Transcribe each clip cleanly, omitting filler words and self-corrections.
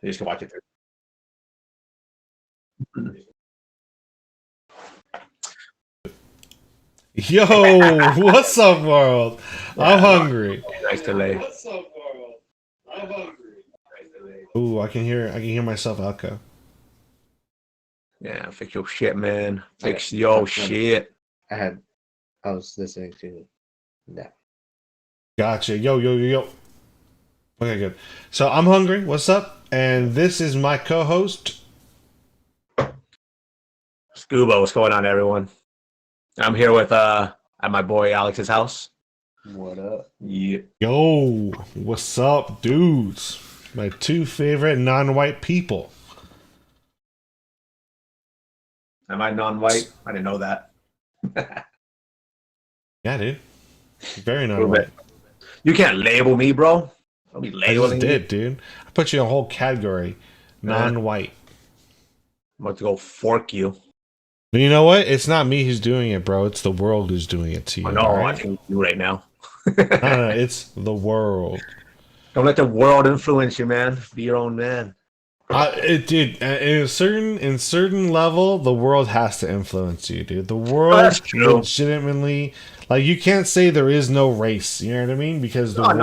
You just can watch it through. Yo, what's up, world? I'm hungry. Nice delay. What's up, world? I'm hungry. Ooh, I can hear myself echo. Yeah, fix your shit, man. Fix your shit. I was listening to that. Gotcha. Yo. Okay, good. So I'm hungry. What's up? And this is my co-host, Skooba. What's going on, everyone? I'm here with at my boy Alex's house. What up? Yeah. Yo, what's up, dudes? My two favorite non-white people. Am I non-white? I didn't know that. Yeah, dude. Very non-white. You can't label me, bro. Don't be I labeling just me. did, dude. I put you in a whole category. Non-white. I'm about to go fork you. But you know what? It's not me who's doing it, bro. It's the world who's doing it to you. I know. all right? I think you right now. No, it's the world. Don't let the world influence you, man. Be your own man. Dude, in a certain level, the world has to influence you, dude. The world That's true. legitimately, like, you can't say there is no race. You know what I mean? Because the world,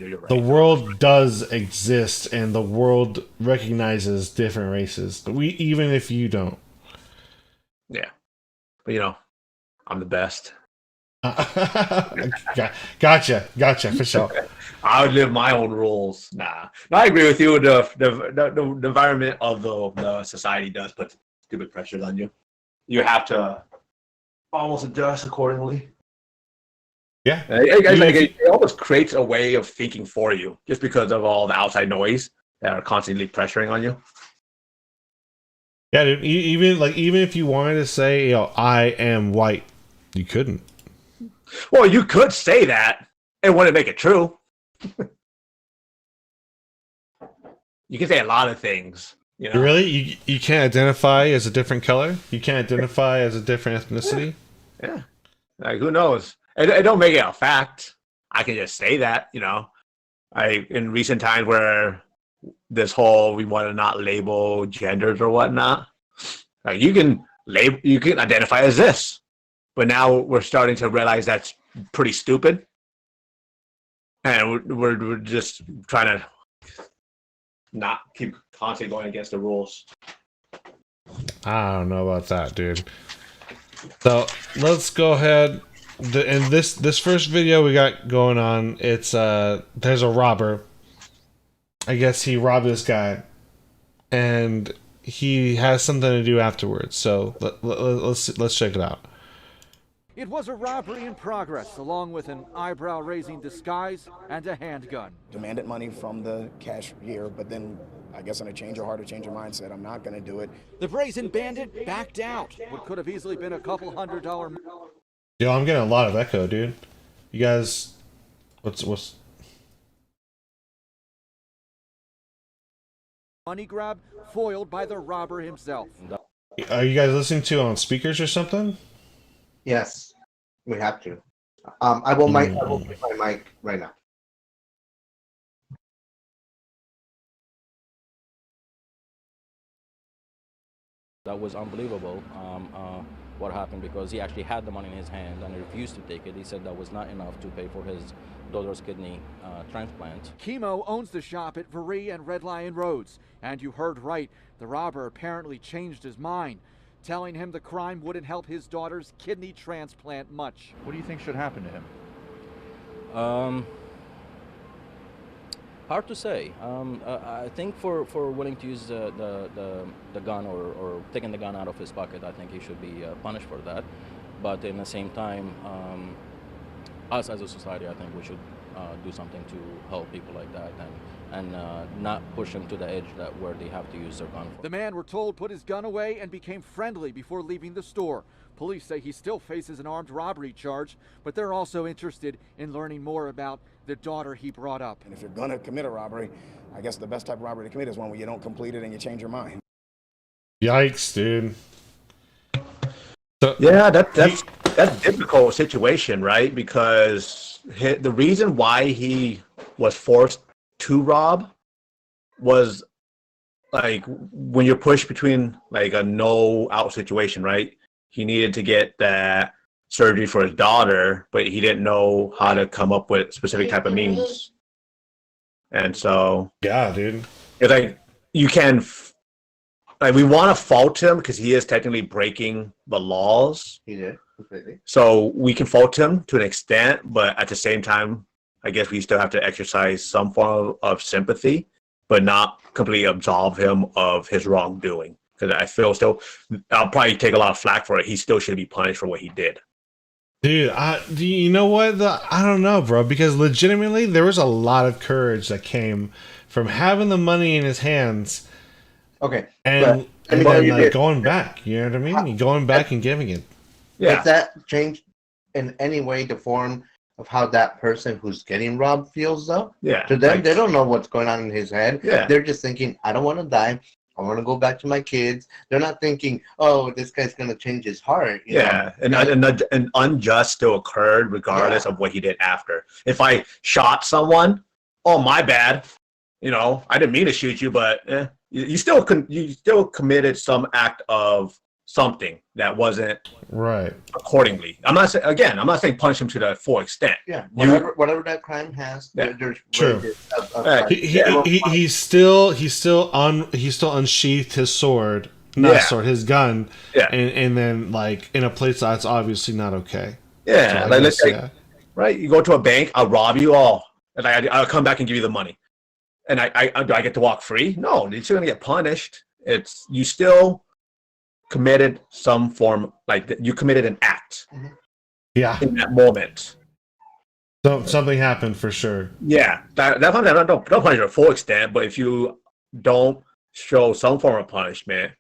You're right. the world does exist, and the world recognizes different races. Even if you don't. Yeah, but you know, I'm the best. Gotcha, for sure. I would live my own rules. Nah, no, I agree with you. The environment of the society does put stupid pressures on you. You have to almost adjust accordingly. Yeah, it almost creates a way of thinking for you just because of all the outside noise that are constantly pressuring on you. yeah, dude. Even if you wanted to say, I am white, you couldn't. Well, you could say that and wouldn't make it true. You can say a lot of things. You know? Really? You can't identify as a different color? You can't identify as a different ethnicity? Yeah. Like, who knows? It don't make it a fact. I can just say that, you know. in recent times where this whole we want to not label genders or whatnot. Like you can identify as this, but now we're starting to realize that's pretty stupid, and we're just trying to not keep constantly going against the rules. I don't know about that, dude. So let's go ahead. In this first video we got going on, it's there's a robber. I guess he robbed this guy, and he has something to do afterwards. So let's check it out. It was a robbery in progress, along with an eyebrow-raising disguise and a handgun. Demanded money from the cashier, but then I guess in a change of heart or change of mind said, I'm not going to do it. The brazen bandit backed out. What could have easily been a couple $100. Yo, I'm getting a lot of echo, dude. You guys, what's Money grab foiled by the robber himself. are you guys listening to on speakers or something? Yes, we have to. I will mute my mic right now. That was unbelievable. What happened, because he actually had the money in his hand and he refused to take it. He said that was not enough to pay for his daughter's kidney transplant. Chemo owns the shop at Varee and Red Lion Roads. And you heard right, the robber apparently changed his mind, telling him the crime wouldn't help his daughter's kidney transplant much. What do you think should happen to him? Hard to say. I think for willing to use the gun or taking the gun out of his pocket, I think he should be punished for that. But in the same time, us as a society, I think we should do something to help people like that and not push them to the edge where they have to use their gun. The man, we're told, put his gun away and became friendly before leaving the store. Police say he still faces an armed robbery charge, but they're also interested in learning more about the daughter he brought up. And if you're going to commit a robbery, I guess the best type of robbery to commit is one where you don't complete it and you change your mind. Yikes, dude. So, Yeah, that's a difficult situation, right? Because the reason why he was forced to rob was like when you're pushed between like a no out situation, right? He needed to get that surgery for his daughter, but he didn't know how to come up with specific type of means. And so, yeah, dude. it's like you can, like, we want to fault him because he is technically breaking the laws. He did completely. So we can fault him to an extent, but at the same time, I guess we still have to exercise some form of sympathy, but not completely absolve him of his wrongdoing. Because I feel I'll probably take a lot of flack for it. He still should be punished for what he did. Dude, you know what? I don't know, bro. Because legitimately, there was a lot of courage that came from having the money in his hands. Okay, and then like going back. You know what I mean? Going back and giving it. Yeah. Does that change in any way the form of how that person who's getting robbed feels, though? Yeah. To them, they don't know what's going on in his head. Yeah. They're just thinking, I don't want to die. I want to go back to my kids. They're not thinking, oh, this guy's going to change his heart. You know? And unjust still occurred regardless of what he did after. If I shot someone, oh, my bad. You know, I didn't mean to shoot you, but you still committed some act of something that wasn't right accordingly. I'm not saying punish him to the full extent. Yeah, whatever that crime has, there's true. He's still unsheathed his sword, his gun, and then like in a place that's obviously not okay. Yeah, so let's say, right? You go to a bank, I'll rob you all, and I'll come back and give you the money, and do I get to walk free? No, you're still gonna get punished. You still committed some form, like you committed an act. Yeah. In that moment. So something happened for sure. Yeah. That punishment, don't punish to a full extent, but if you don't show some form of punishment,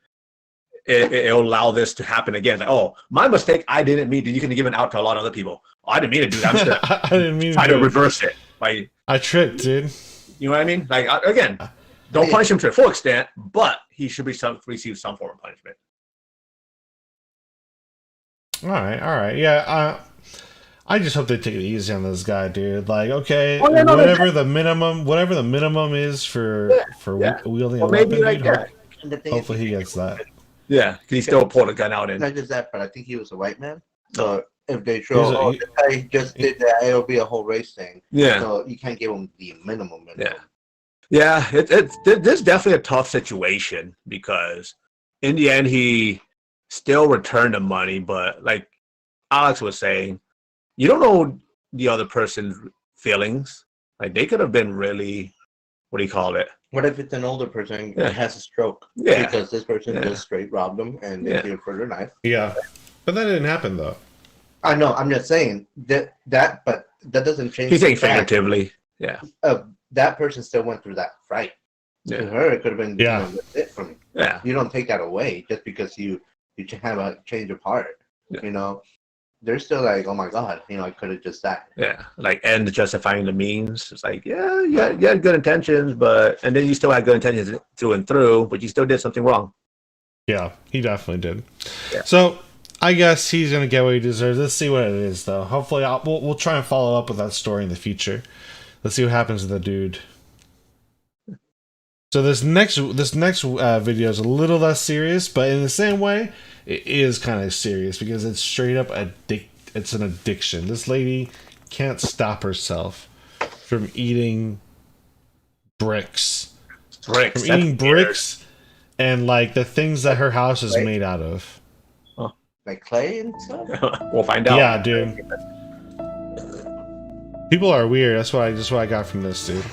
it'll allow this to happen again. Like, oh, my mistake, I didn't mean to. You can give it out to a lot of other people. Oh, I didn't mean to do that. I'm just I didn't mean try to reverse it. Like, I tricked, dude. You know what I mean? Like, again, don't punish him to a full extent, but he should receive some form of punishment. All right. Yeah. I just hope they take it easy on this guy, dude. Like, okay, Oh, yeah, no, whatever the minimum is for wielding a weapon, like dude, that. And the thing hopefully is, he gets that. Yeah, can he still pull the gun out and not just that, but I think he was a white man. So if they He's show, a- this guy just did that, it'll be a whole race thing. yeah. So you can't give him the minimum. Yeah. Yeah, it's this is definitely a tough situation because in the end he still returned the money, but like Alex was saying, you don't know the other person's feelings. Like they could have been really, what do you call it? What if it's an older person Yeah. that has a stroke? Yeah. Because this person Yeah. just straight robbed them and they Yeah. killed for their knife. Yeah, but that didn't happen though. I know. I'm just saying but that doesn't change. He's saying the fact figuratively. Yeah. that person still went through that fight. To Yeah. her, it could have been Yeah. that's it for me. Yeah. You don't take that away just because you have a change of heart. Yeah. You know, they're still like, oh my god, I could have just died. Yeah. Like end justifying the means. It's like, yeah, you had good intentions, and then you still had good intentions through and through, but you still did something wrong. Yeah, he definitely did. Yeah. So I guess he's gonna get what he deserves. Let's see what it is, though. Hopefully, we'll try and follow up with that story in the future. Let's see what happens to the dude. So this next video is a little less serious, but in the same way, it is kind of serious because it's straight up it's an addiction. This lady can't stop herself from eating bricks. From eating bricks and like the things that her house is made out of. Like clay and stuff. We'll find out. Yeah, dude. People are weird. That's what I got from this, dude.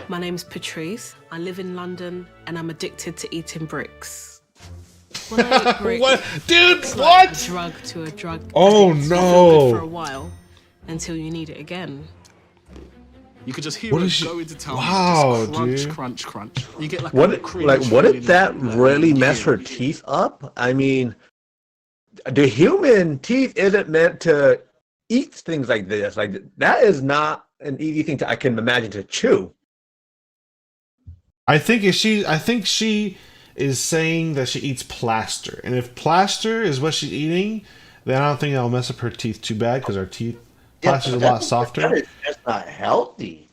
My name's Patrice. I live in London and I'm addicted to eating bricks. When I eat bricks, What, dude? it's What? like a drug to a drug. Oh, addict. You feel no. good for a while until you need it again. You could just hear What it is she- go into town. Wow, just crunch, dude. crunch, crunch. You get like What a cringe what feeling did that like really you mess hear her it. teeth up? I mean, the human teeth isn't meant to eat things like this. Like that is not an easy thing I can imagine to chew. I think she is saying that she eats plaster, and if plaster is what she's eating, then I don't think that'll mess up her teeth too bad because her teeth plaster's a lot That softer. is just not healthy.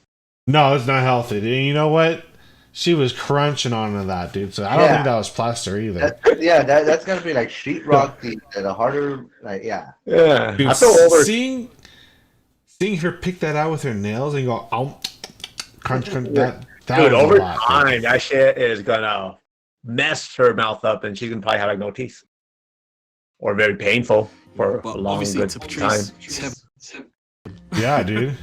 No, it's not healthy. And you know what? She was crunching onto that, dude. So I don't think that was plaster either. That's gonna be like sheetrock teeth and a harder, like Yeah, Dude, I feel over. seeing her pick that out with her nails and go, oh, crunch, crunch. That Dude, was over a lot, dude. time, that shit is gonna mess her mouth up, and she's gonna probably have like no teeth, or very painful for a But long obviously good to time. Patrice, Yeah, dude.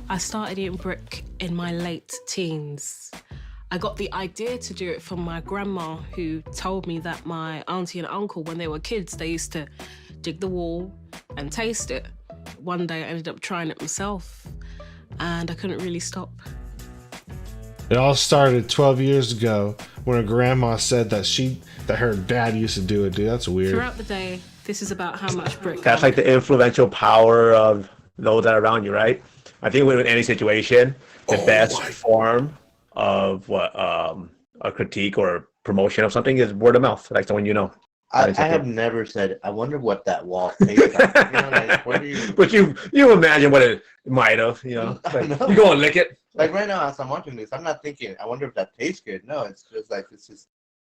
I started eating brick in my late teens. I got the idea to do it from my grandma, who told me that my auntie and uncle, when they were kids, they used to dig the wall and taste it. One day I ended up trying it myself and I couldn't really stop. It all started 12 years ago when her grandma said that her dad used to do it, dude. That's weird. Throughout the day, this is about how much brick. That's like the influential power of those that are around you, right? I think in any situation, the best form of what a critique or promotion of something is word of mouth, like someone you know. I have never said, I wonder what that wall tastes like. Like, what do you... But you imagine what it might have, Like, know. you go and lick it. Like right now, as I'm watching this, I'm not thinking, I wonder if that tastes good. No, it's just like,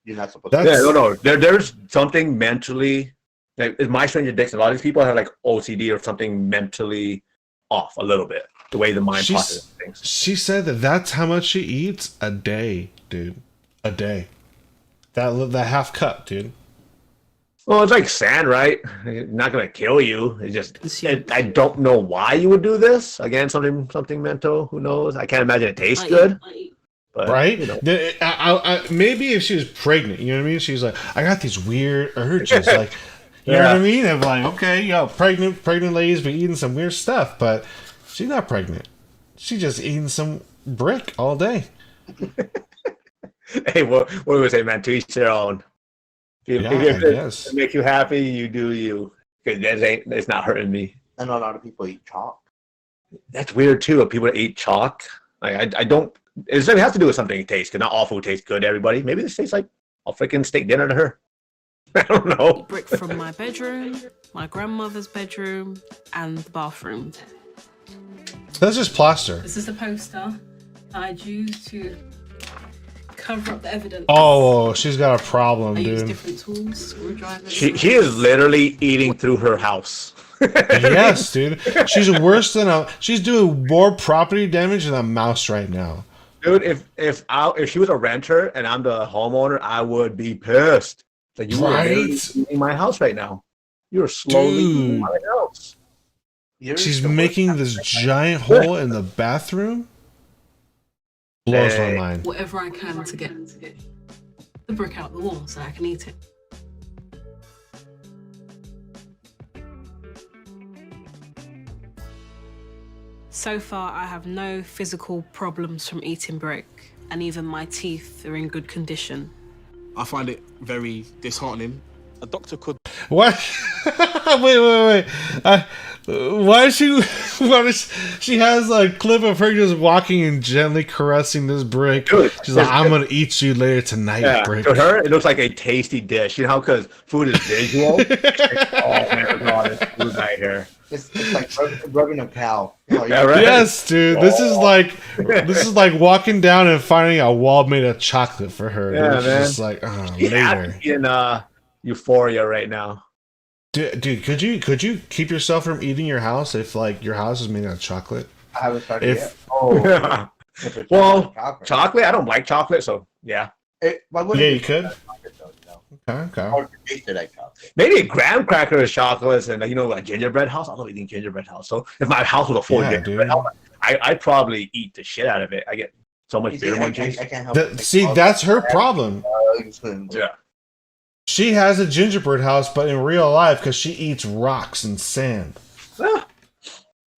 you're not supposed That's- to. Yeah, no. There's something mentally, like it's my strange addiction. A lot of these people have like OCD or something mentally off a little bit. The way the mind processes things. She said that's how much she eats a day, dude. A day. That half cup, dude. Well, it's like sand, right? It's not gonna kill you. It's just I don't know why you would do this. Again, something mental. Who knows? I can't imagine it tastes good. But, Right? you know. Maybe if she was pregnant, you know what I mean? She's like, I got these weird urges, like, you know what I mean? I'm like, okay, pregnant ladies be eating some weird stuff, but she's not pregnant. She's just eating some brick all day. Hey, what do we say, man? To each their own. If I guess. it makes you happy, you do you. Because it's not hurting me. I know a lot of people eat chalk. That's weird too. Of people that eat chalk. Like I don't. It has to do with something it tastes. Because not all food tastes good to everybody. Maybe this tastes like a freaking steak dinner to her. I don't know. Brick from my bedroom, my grandmother's bedroom, and the bathroom. That's just plaster. This is the poster I'd use to cover up the evidence. Oh, she's got a problem, I use dude. different tools, screwdrivers. She is literally eating through her house. Yes, dude. She's worse than she's doing more property damage than a mouse right now. Dude, if she was a renter and I'm the homeowner, I would be pissed. Like you are eating my house right now. You're slowly eating my house. She's making this giant hole in the bathroom. Blows my mind. Whatever I can to get the brick out the wall so I can eat it. So far, I have no physical problems from eating brick, and even my teeth are in good condition. I find it very disheartening. A doctor could. What? wait. Why is she? She has a clip of her just walking and gently caressing this brick. Dude, she's like, "I'm gonna eat you later tonight, brick." To her, it looks like a tasty dish. You know, because food is visual. Oh my god, it's food right here. It's like rubbing a cow. Yeah, right? Yes, dude. This is like walking down and finding a wall made of chocolate for her. Yeah, She's man. just like, later. In Euphoria right now. Dude, could you keep yourself from eating your house if like your house is made out of chocolate? I haven't started yet. Oh, well, chocolate. I don't like chocolate, so yeah. You could. Okay. Or taste it like chocolate. Maybe a graham cracker is chocolate, and a gingerbread house. I love eating gingerbread house. So if my house was a full gingerbread house, I'd probably eat the shit out of it. I get so much beer munchies. I can't help it. See, that's her problem. Yeah. She has a gingerbread house, but in real life, because she eats rocks and sand.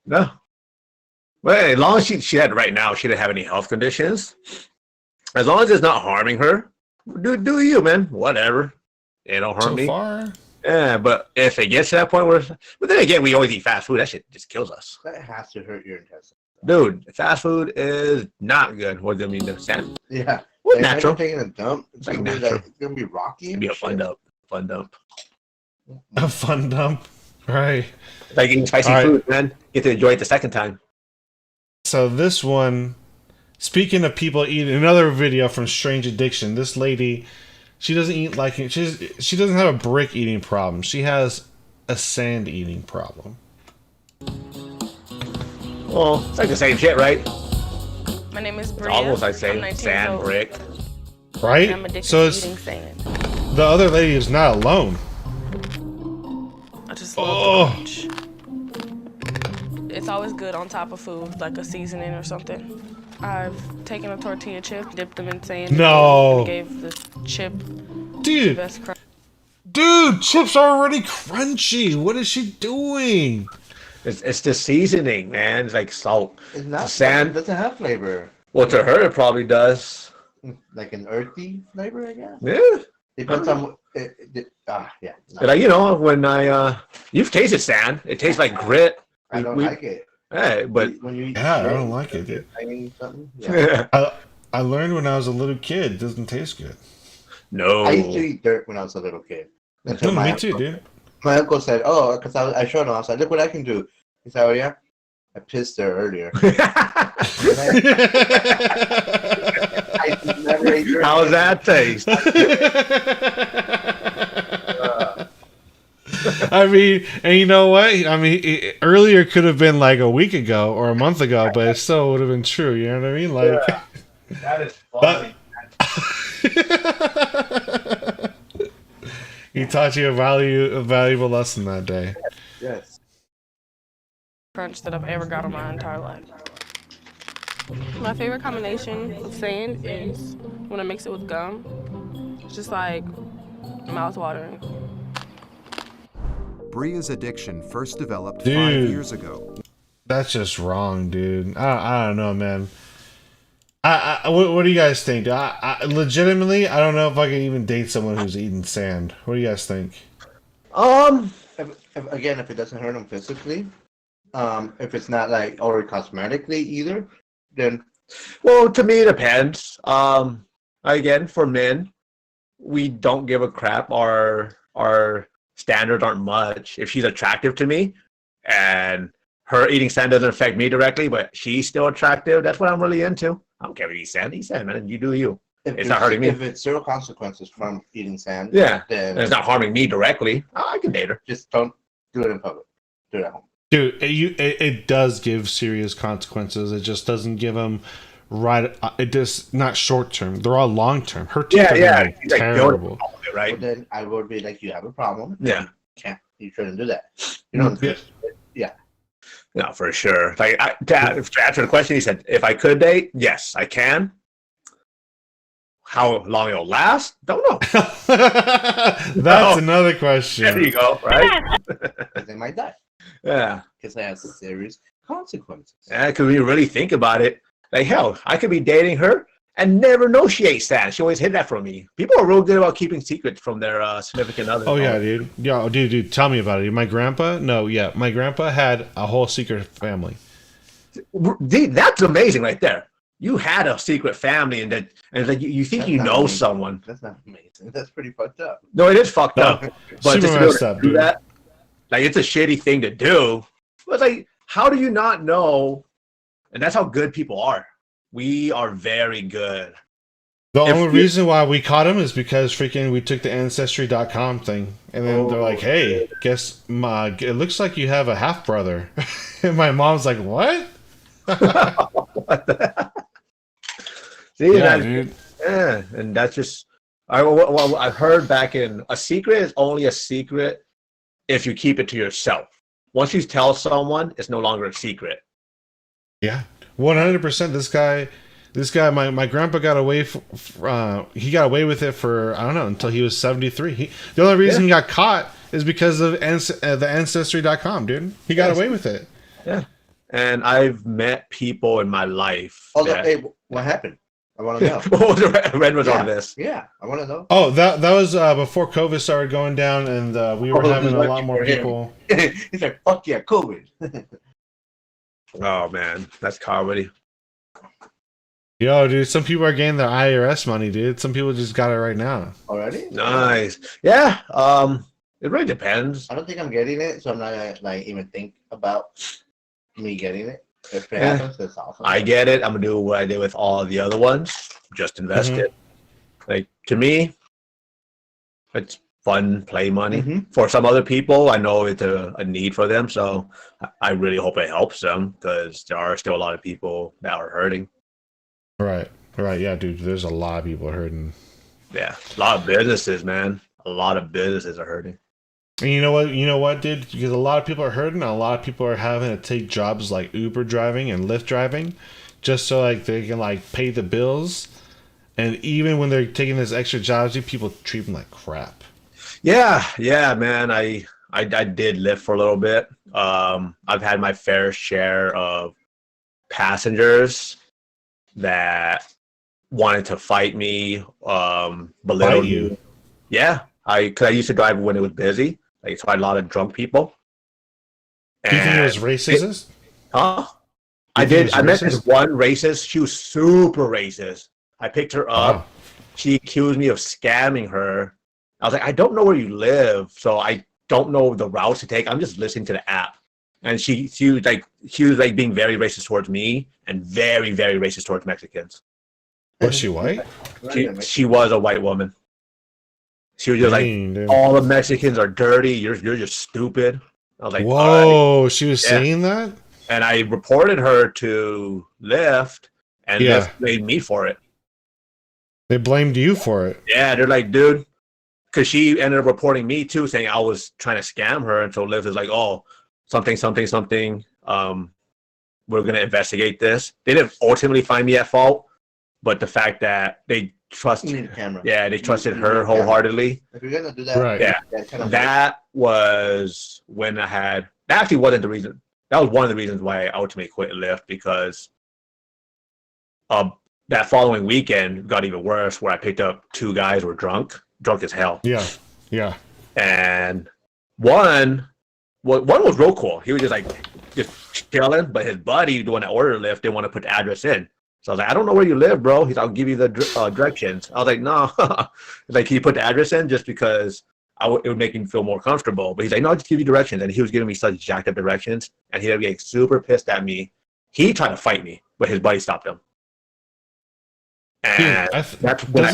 No. Well, as long as she had right now, she didn't have any health conditions. As long as it's not harming her, do you, man? Whatever. It don't hurt me. So far. Yeah, but if it gets to that point where, but then again, we always eat fast food. That shit just kills us. That has to hurt your intestines. Dude, fast food is not good. What do you mean? The sand? Yeah. Well, Like, natural. taking a dump. It's Like gonna be natural. it's gonna be rocky. It'd be a fun dump. Fun dump. A fun dump. Right. Like eating spicy food, man. Get to enjoy it the second time. So this one, speaking of people eating, another video from Strange Addiction. This lady, she doesn't eat like she doesn't have a brick eating problem. She has a sand eating problem. Well, it's like the same shit, right? My name is Bria. Almost, I'd I'm say. 19 Sand, years old. brick. Right? I'm addicted So to it's eating sand. the other lady is not alone. I just love the crunch. It's always good on top of food, like a seasoning or something. I've taken a tortilla chip, dipped them in sand. No. And gave the chip the Dude, best crunch. dude, chips are already crunchy. What is she doing? It's the seasoning, man. It's like salt. It's not sand. It doesn't have flavor. Well, to her, it probably does. Like an earthy flavor, I guess. Yeah. Depends on yeah. No, Like, when you've tasted sand, it tastes like grit. I don't like it. Hey, but When you eat Yeah, I shit, don't like it, dude. I mean something. Yeah. I learned when I was a little kid, it doesn't taste good. no. I used to eat dirt when I was a little kid. Until Me my too, uncle, dude. my uncle said, "Oh, because I showed him. I was like, look what I can do." He said, "Oh yeah, I pissed there earlier." I never ate dirt. How's that taste? I mean, and you know what? I mean, earlier could have been like a week ago or a month ago, but it still would have been true. You know what I mean? Like, That is funny. he taught you a valuable lesson that day. Yes. Crunch that I've ever got in my entire life. My favorite combination of sand is when I mix it with gum. It's just like mouth-watering. Bria's addiction first developed 5 Dude. years ago. That's just wrong, dude. I don't know, man. What do you guys think? Legitimately, I don't know if I can even date someone who's eating sand. What do you guys think? If it doesn't hurt them physically, if it's not like or cosmetically either, then Well, to me, it depends. Again, for men, we don't give a crap. Our our standards aren't much. If she's attractive to me, and her eating sand doesn't affect me directly, but she's still attractive, that's what I'm really into. I don't care if you eat sand, man. You do you. It's not hurting me. If it's zero consequences from eating sand, yeah, then and it's not harming me directly, I can date her. Just don't do it in public. Do it at home. Dude, it does give serious consequences. It just doesn't give them right. It just not short term. They're all long term. Her teeth are gonna be terrible. Right? Well, then I would be like, you have a problem. Yeah. You shouldn't do that. You know. Yeah. No, for sure. Like to answer the question, he said, if I could date, yes, I can. How long it'll last? Don't know. That's another question. There you go. Right? They might die. Yeah. Because they have serious consequences. Yeah, because when you really think about it, like hell, I could be dating her and never know she ate sand. She always hid that from me. People are real good about keeping secrets from their significant others. Oh yeah, dude. Yeah, dude. Tell me about it. My grandpa? No, yeah, my grandpa had a whole secret family. Dude, that's amazing, right there. You had a secret family, and that you think that's you know amazing. Someone. That's not amazing. That's pretty fucked up. No, it is fucked up. But super messed up, do that, like it's a shitty thing to do. But like, how do you not know? And that's how good people are. We are very good. The only reason why we caught him is because freaking we took the Ancestry.com thing. And then they're like, hey, guess it looks like you have a half brother. And my mom's like, what? What the heck? See, yeah, dude. Yeah, and that's just I've heard back in a secret is only a secret if you keep it to yourself. Once you tell someone, it's no longer a secret. Yeah, 100%. This guy, my grandpa got away. He got away with it for I don't know until he was 73. The only reason he got caught is because of the Ancestry.com, dude. He got away with it. Yeah, and I've met people in my life. Hey, what happened? I want to know. What was the red was on this? Yeah, I want to know. Oh, that was before COVID started going down, and we were having a lot more people. He's like, "Fuck yeah, COVID." Oh man, that's comedy. Yo, dude, some people are getting their IRS money, dude. Some people just got it right now. Already? Nice. Yeah. It really depends. I don't think I'm getting it, so I'm not gonna like even think about me getting it. If it happens, that's awesome. I get it. I'm gonna do what I did with all the other ones. Just invest it. Like to me, it's fun play money. For some other people, I know it's a need for them. So I really hope it helps them because there are still a lot of people that are hurting. Right. Yeah, dude. There's a lot of people hurting. Yeah, a lot of businesses, man. A lot of businesses are hurting. And you know what, dude? Because a lot of people are hurting, and a lot of people are having to take jobs like Uber driving and Lyft driving, just so like they can like pay the bills. And even when they're taking this extra jobs, people treat them like crap. Yeah, man. I did Lyft for a little bit. I've had my fair share of passengers that wanted to fight me, belittle you. Yeah, because I used to drive when it was busy. Like, so I had a lot of drunk people. Do you think it was racist? I did. I met this one racist. She was super racist. I picked her up. Oh. She accused me of scamming her. I was like, I don't know where you live, so I don't know the routes to take. I'm just listening to the app. And she was like being very racist towards me and very, very racist towards Mexicans. Was she white? She was a white woman. She was just like, all the Mexicans are dirty. You're just stupid. I was like, whoa, right. She was saying that? And I reported her to Lyft, and Lyft made me for it. They blamed you for it. Yeah, they're like, dude, because she ended up reporting me too, saying I was trying to scam her. And so Lyft is like, oh, something. We're going to investigate this. They didn't ultimately find me at fault, but the fact that they trusted her wholeheartedly. If you're gonna do that, right? Yeah, that was when I had. That actually wasn't the reason. That was one of the reasons why I ultimately quit Lyft, because that following weekend got even worse, where I picked up two guys who were drunk as hell. Yeah. And one was real cool. He was just chilling, but his buddy doing the order Lyft didn't want to put the address in. So I was like, I don't know where you live, bro. He's like, I'll give you the directions. I was like, no. Like, can you put the address in? Just because it would make him feel more comfortable. But he's like, no, I'll just give you directions. And he was giving me such jacked up directions. And he would get super pissed at me. He tried to fight me, but his buddy stopped him. And that's when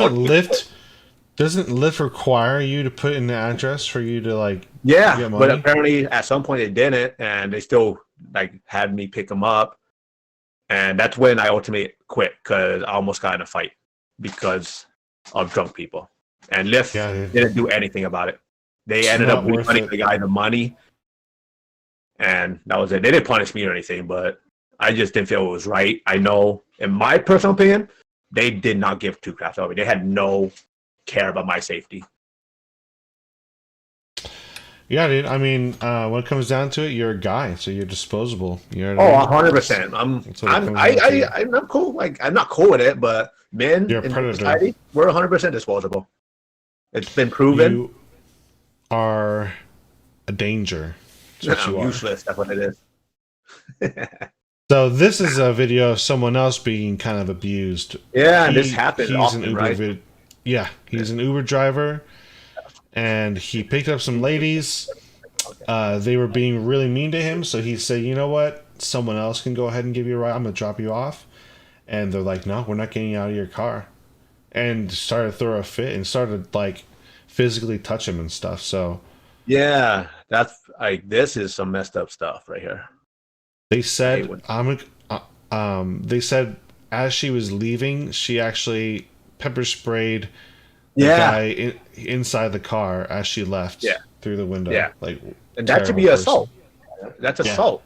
doesn't Lyft require you to put in the address for you to like yeah, get money? But apparently at some point they didn't, and they still like had me pick them up. And that's when I ultimately quit because I almost got in a fight because of drunk people. And Lyft didn't do anything about it. They ended up refunding the guy the money, and that was it. They didn't punish me or anything, but I just didn't feel it was right. I know, in my personal opinion, they did not give two craps over. They had no care about my safety. Yeah, dude. I mean, when it comes down to it, you're a guy, so you're disposable. You know what I mean? 100%. I'm cool. Like, I'm not cool with it, but men in society, we're 100% disposable. It's been proven. You are a danger. That's what you are. Useless. That's what it is. So this is a video of someone else being kind of abused. Yeah, and this happens often, right? He's an Uber driver, and he picked up some ladies. They were being really mean to him, so he said, you know what? Someone else can go ahead and give you a ride. I'm going to drop you off. And they're like, no, we're not getting out of your car. And started to throw a fit and started, like, physically touch him and stuff. So yeah, that's like, this is some messed up stuff right here. They said, they said as she was leaving, she actually pepper sprayed the guy inside the car as she left through the window. Yeah, like, and that should be assault. That's assault.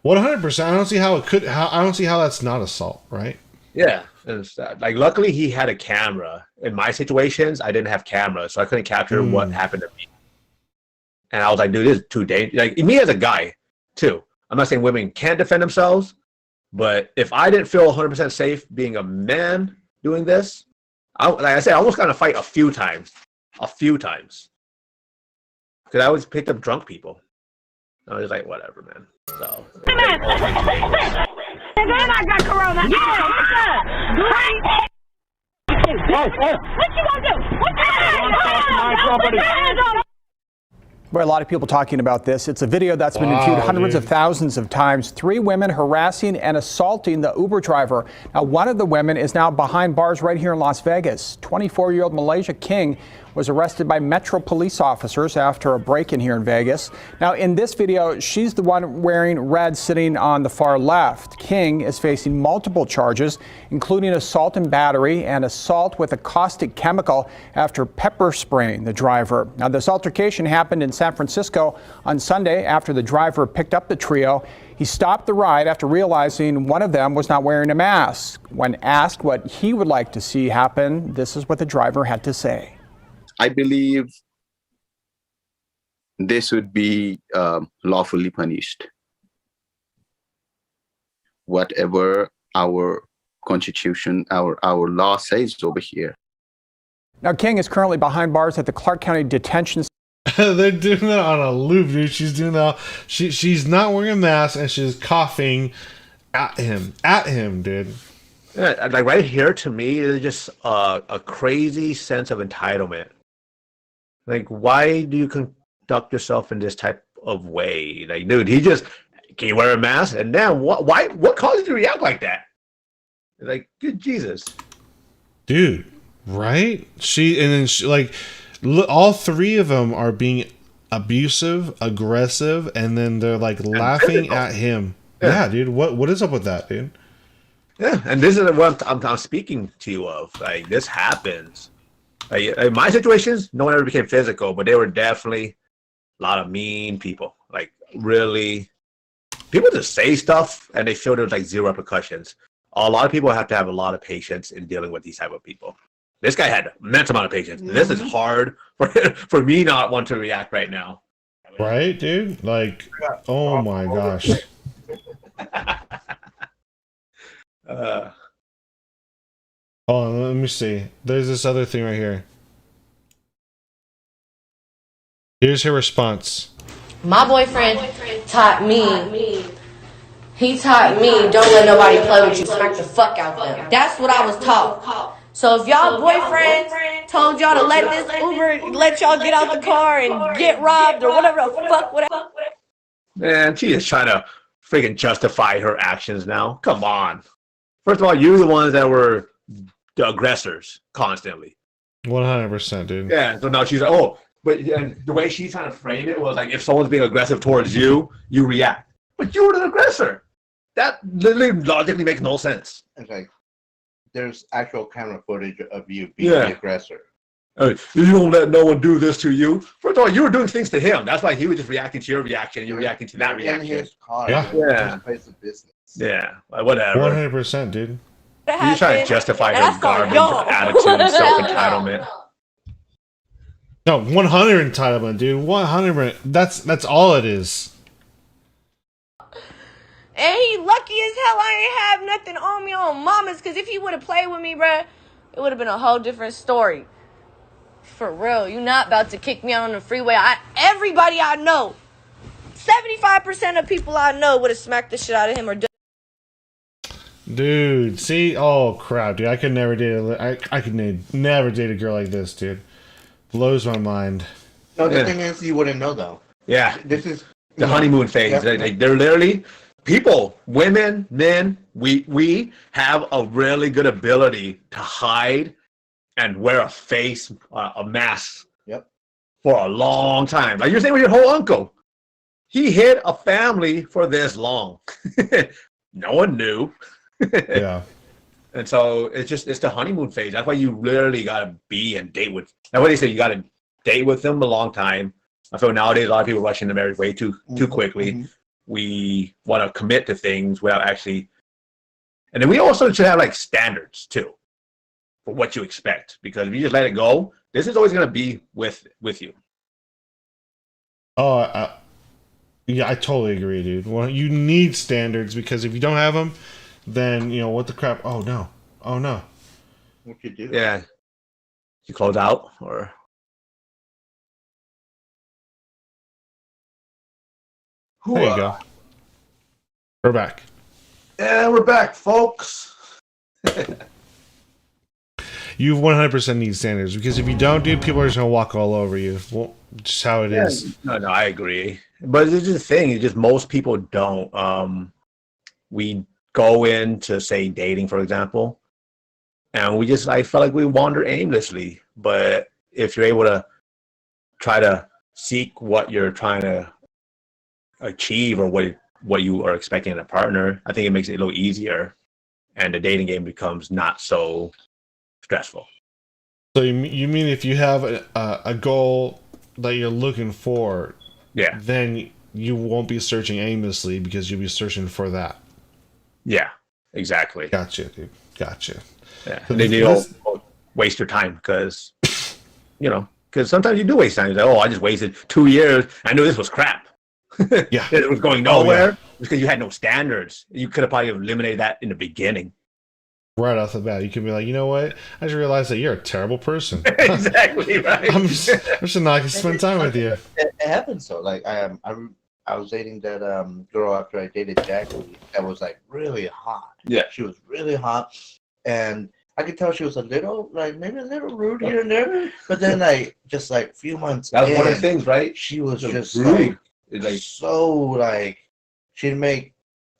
100%. I don't see how it could. I don't see how that's not assault, right? Yeah, like luckily he had a camera. In my situations, I didn't have cameras, so I couldn't capture what happened to me. And I was like, dude, this is too dangerous. Like, me as a guy, too. I'm not saying women can't defend themselves, but if I didn't feel 100% safe being a man doing this, like I said, I almost got in a fight a few times. Because I always picked up drunk people. I was like, whatever, man. So. And then I got corona. What you gonna do? Well, a lot of people talking about this. It's a video that's been viewed hundreds of thousands of times. 3 women harassing and assaulting the Uber driver. Now, one of the women is now behind bars right here in Las Vegas. 24-year-old Malaysia King was arrested by Metro police officers after a break-in here in Vegas. Now, in this video, she's the one wearing red sitting on the far left. King is facing multiple charges, including assault and battery and assault with a caustic chemical after pepper spraying the driver. Now, this altercation happened in San Francisco on Sunday after the driver picked up the trio. He stopped the ride after realizing one of them was not wearing a mask. When asked what he would like to see happen, this is what the driver had to say. I believe this would be lawfully punished. Whatever our constitution, our law says over here. Now, King is currently behind bars at the Clark County Detention Center. They're doing that on a loop, dude. She's doing that. She's not wearing a mask and she's coughing at him, dude. Yeah, like right here, to me, is just a crazy sense of entitlement. Like, why do you conduct yourself in this type of way? Like, dude, can you wear a mask? And then what caused you to react like that? Like, good Jesus. Dude, right? All 3 of them are being abusive, aggressive, and then they're like laughing at him. Yeah, dude, what is up with that, dude? Yeah, and this is what I'm speaking to you of. Like, this happens. Like, in my situations, no one ever became physical, but they were definitely a lot of mean people. Like, really, people just say stuff and they feel there's like 0 repercussions. A lot of people have to have a lot of patience in dealing with these type of people. This guy had an immense amount of patience. This is hard for me not want to react right now. Right, dude? Like, oh my gosh. Hold on, let me see. There's this other thing right here. Here's her response. My boyfriend taught me. He taught me, don't let nobody play with you. Smack the fuck out them. That's what I was taught. So if y'all boyfriends told y'all to let this Uber let y'all get out the car and get robbed or whatever the fuck, whatever. Man, she is trying to freaking justify her actions now. Come on. First of all, you're the ones that were the aggressors constantly. 100%, dude. Yeah, so now she's like, oh, but and the way she's trying to frame it was like, if someone's being aggressive towards you, you react. But you were the aggressor. That literally logically makes no sense. It's like, there's actual camera footage of you being the aggressor. You don't let no one do this to you. First of all, you were doing things to him. That's why he was just reacting to your reaction, and you're reacting to that reaction. In his car, Yeah. Place of business. Yeah, whatever. 100%, dude. You're trying to justify her garbage attitude and self-entitlement. No, 100 entitlement, dude. 100. That's all it is. And he lucky as hell I ain't have nothing on me on mamas, because if he would have played with me, bruh, it would have been a whole different story. For real, you not about to kick me out on the freeway. Everybody I know, 75% of people I know would have smacked the shit out of him or done. Dude, see? Oh, crap, dude. I could never date I could never date a girl like this, dude. Blows my mind. No, the thing is, you wouldn't know, though. Yeah. This is the honeymoon phase. Yeah. They're literally... People, women, men, we have a really good ability to hide and wear a face, a mask for a long time. Like you're saying with your whole uncle. He hid a family for this long. No one knew. Yeah. And so it's the honeymoon phase. That's why you literally got to be and date with. That's what they say. You got to date with them a long time. I feel nowadays a lot of people rushing to marriage way too quickly. Mm-hmm. We want to commit to things without actually, and then we also should have like standards too for what you expect. Because if you just let it go, this is always going to be with you. Oh, yeah, I totally agree, dude. Well, you need standards because if you don't have them, then you know what the crap. Oh no! What you do? Yeah, you close out or. There you go. We're back. Yeah, we're back, folks. You 100% need standards because if you don't, dude, people are just gonna walk all over you. Well, just how it is. No, I agree. But it's just the thing. It's just most people don't. We go into say dating, for example, and we just I felt like we wander aimlessly. But if you're able to try to seek what you're trying to achieve or what you are expecting in a partner, I think it makes it a little easier, and the dating game becomes not so stressful. So you mean if you have a goal that you're looking for, then you won't be searching aimlessly because you'll be searching for that. Yeah, exactly. Gotcha, dude. Gotcha. Yeah, and then you don't waste your time because because sometimes you do waste time. You're like, oh, I just wasted 2 years. I knew this was crap. Yeah, it was going nowhere because you had no standards. You could have probably eliminated that in the beginning. Right off the bat, you can be like, you know what? I just realized that you're a terrible person. Exactly right. I'm just not gonna spend time with you. It happens though. Like I was dating that girl after I dated Jackie. That was like really hot. Yeah, she was really hot, and I could tell she was a little maybe a little rude here and there. But then just a few months. That was one of the things, right? She was just rude. She'd make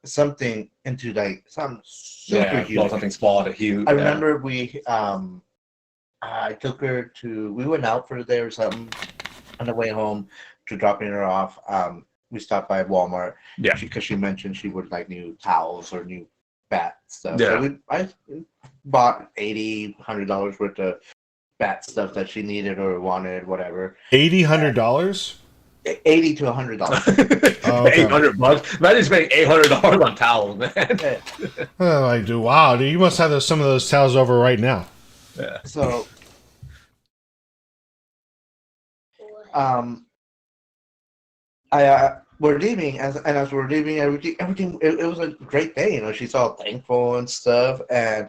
something into something super huge. Something small to huge. I remember I took her to, we went out for the day or something. On the way home to dropping her off, we stopped by Walmart. Yeah. Because she mentioned she would like new towels or new bat stuff. Yeah. So I bought $80-$100 worth of bat stuff that she needed or wanted, whatever. $100? $80 to $100. Okay. $800. Imagine spending $800 on towels, man. Oh, dude, wow, dude, you must have some of those towels over right now. Yeah. So, we're leaving, as we're leaving, everything. It was a great day, she's all thankful and stuff, and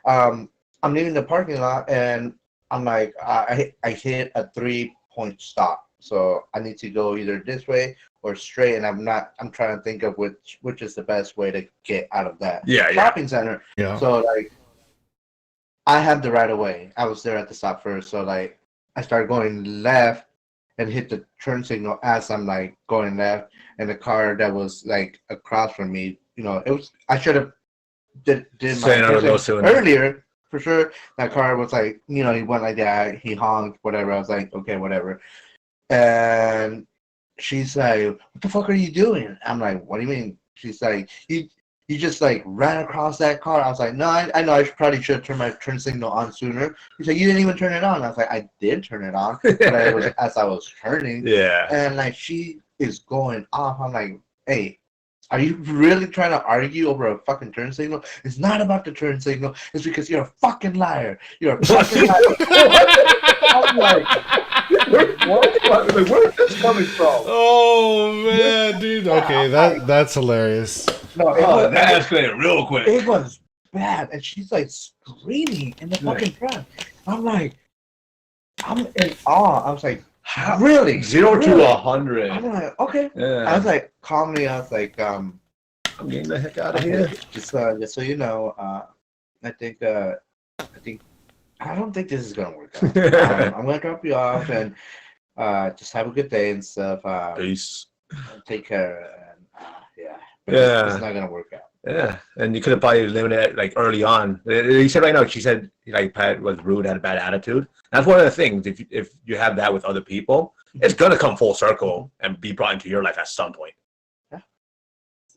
I'm leaving the parking lot, and I'm like, I hit a 3-point stop. So I need to go either this way or straight, and I'm trying to think of which is the best way to get out of that shopping center. Yeah. So I had the right of way. I was there at the stop first, so like I started going left and hit the turn signal as I'm like going left, and the car that was like across from me, you know, it was I should have did my turn signal earlier for sure. That car was like, you know, he went like that, he honked, whatever. I was like, okay, whatever. And she's like, "What the fuck are you doing?" I'm like, "What do you mean?" She's like, You just like ran across that car. I was like, no, I know I probably should have turned my turn signal on sooner. She's like, you didn't even turn it on. I was like, I did turn it on, but it was as I was turning. Yeah. And like she is going off. I'm like, hey, are you really trying to argue over a fucking turn signal? It's not about the turn signal. It's because you're a fucking liar. You're a fucking liar. I'm like, what? Like, where is this coming from? Oh man, dude. Okay, that's hilarious. No, that escalated real quick. It was bad, and she's like screaming in the fucking front. I'm like, I'm in awe. I was like, really? 0 to 100. I'm like, okay. Yeah. I was like, calmly. I was like, I'm getting the heck out of here. Just so you know, I don't think this is gonna work out. I'm gonna drop you off and just have a good day and stuff. Peace. Take care. And, yeah. But Yeah. it's not gonna work out. Yeah, and you could have probably limited it like early on. You said right now, she said like Pat was rude, had a bad attitude. That's one of the things. If you have that with other people, it's gonna come full circle and be brought into your life at some point. Yeah.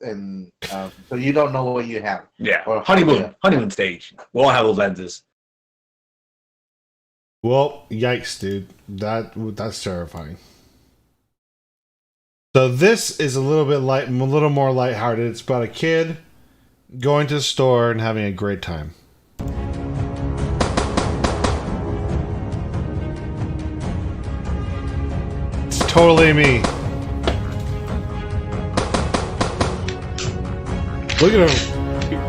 And so you don't know what you have. Yeah. Or honeymoon stage. We all have those lenses. Well, yikes, dude. That's terrifying. So this is a little more lighthearted. It's about a kid going to the store and having a great time. It's totally me. Look at him.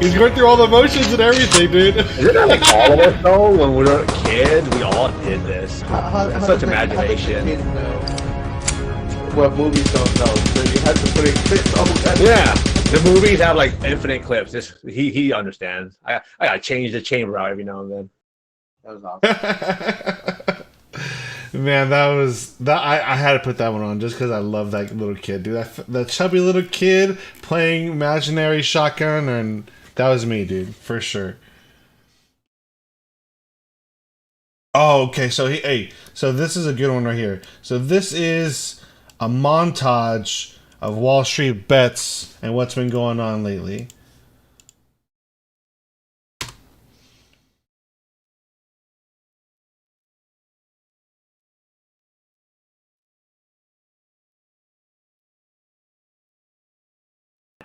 He's going through all the emotions and everything, dude. Isn't that like all of us though? When we were kids, we all did this. That's such imagination. What movies don't know, so you have to put it. Yeah, the movies have like infinite clips. He understands. I gotta change the chamber out every now and then. That was awesome. Man, I had to put that one on just because I love that little kid, dude. That chubby little kid playing imaginary shotgun, and that was me, dude, for sure. Oh, okay. So so this is a good one right here. So this is a montage of Wall Street bets and what's been going on lately.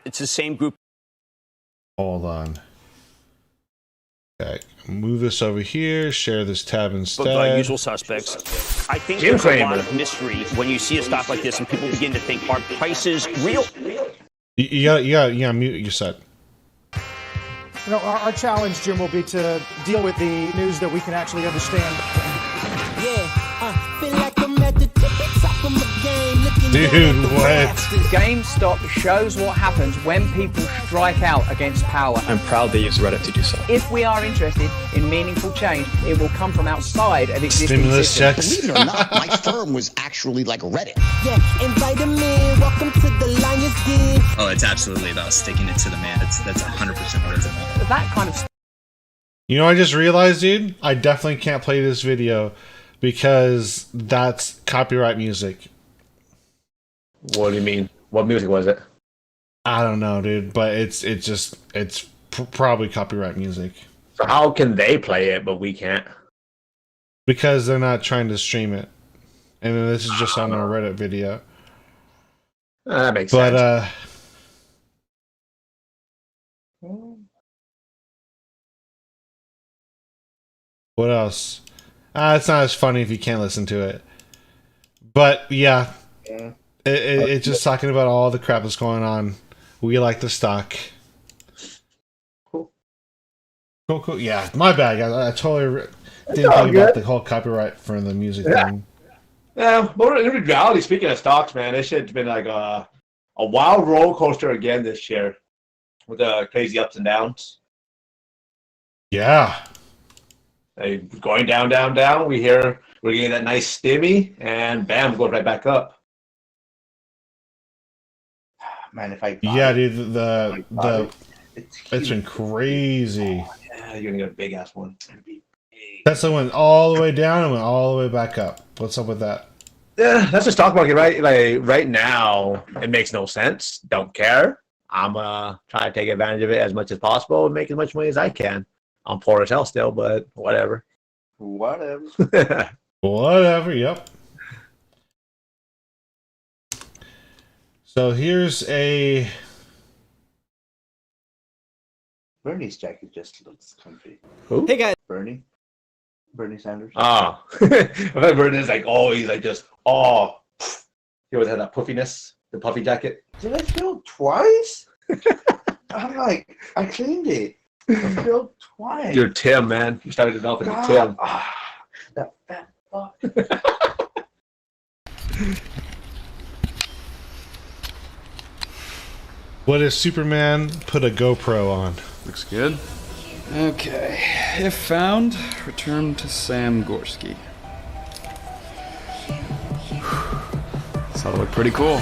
It's the same group. Hold on. Okay, move this over here, share this tab instead. Usual suspects. I think there's a lot of mystery when you see a stock like this and people begin to think, are prices real? Yeah, mute your set. You know, our challenge, Jim, will be to deal with the news that we can actually understand. Feel like I'm at the top of my game. Dude, what? GameStop shows what happens when people strike out against power. I'm proud they use Reddit to do so. If we are interested in meaningful change, it will come from outside of existing stimulus systems. checks. Believe it or not, my firm was actually like Reddit. Yeah, invite them in. Welcome to the Lions Den. Oh, it's absolutely about sticking it to the man. That's 100% what it's about. That kind of. You know, I just realized, dude, I definitely can't play this video because that's copyright music. What do you mean? What music was it? I don't know, dude, but it's probably copyright music. So how can they play it but we can't? Because they're not trying to stream it, and then this is just on a Reddit video. That makes sense. What else? It's not as funny if you can't listen to it. But yeah. It's just talking about all the crap that's going on. We like the stock. Cool. Yeah, my bad, guys. I totally didn't think about the whole copyright for the music thing. Yeah, but in reality, speaking of stocks, man, this shit's been like a wild roller coaster again this year with the crazy ups and downs. Yeah. Going down, down, down. We're getting that nice stimmy, and bam, goes right back up. Man, if I yeah, dude, it's been crazy. Oh, yeah, you're gonna get a big ass one. Tesla went all the way down and went all the way back up. What's up with that? Yeah, that's the stock market, right? Like right now, it makes no sense. Don't care. I'm trying to take advantage of it as much as possible and make as much money as I can. I'm poor as hell still, but whatever. Whatever. Whatever. Yep. So here's a. Bernie's jacket just looks comfy. Who? Hey guys. Bernie Sanders. Oh, I thought Bernie's like, oh, he's like just, oh, he always had that puffiness, the puffy jacket. Did I fail twice? I'm like, I cleaned it. I failed twice. You're Tim, man. You started it off as Tim. That fat fuck. What if Superman put a GoPro on? Looks good. Okay. If found, return to Sam Gorski. This ought to look pretty cool.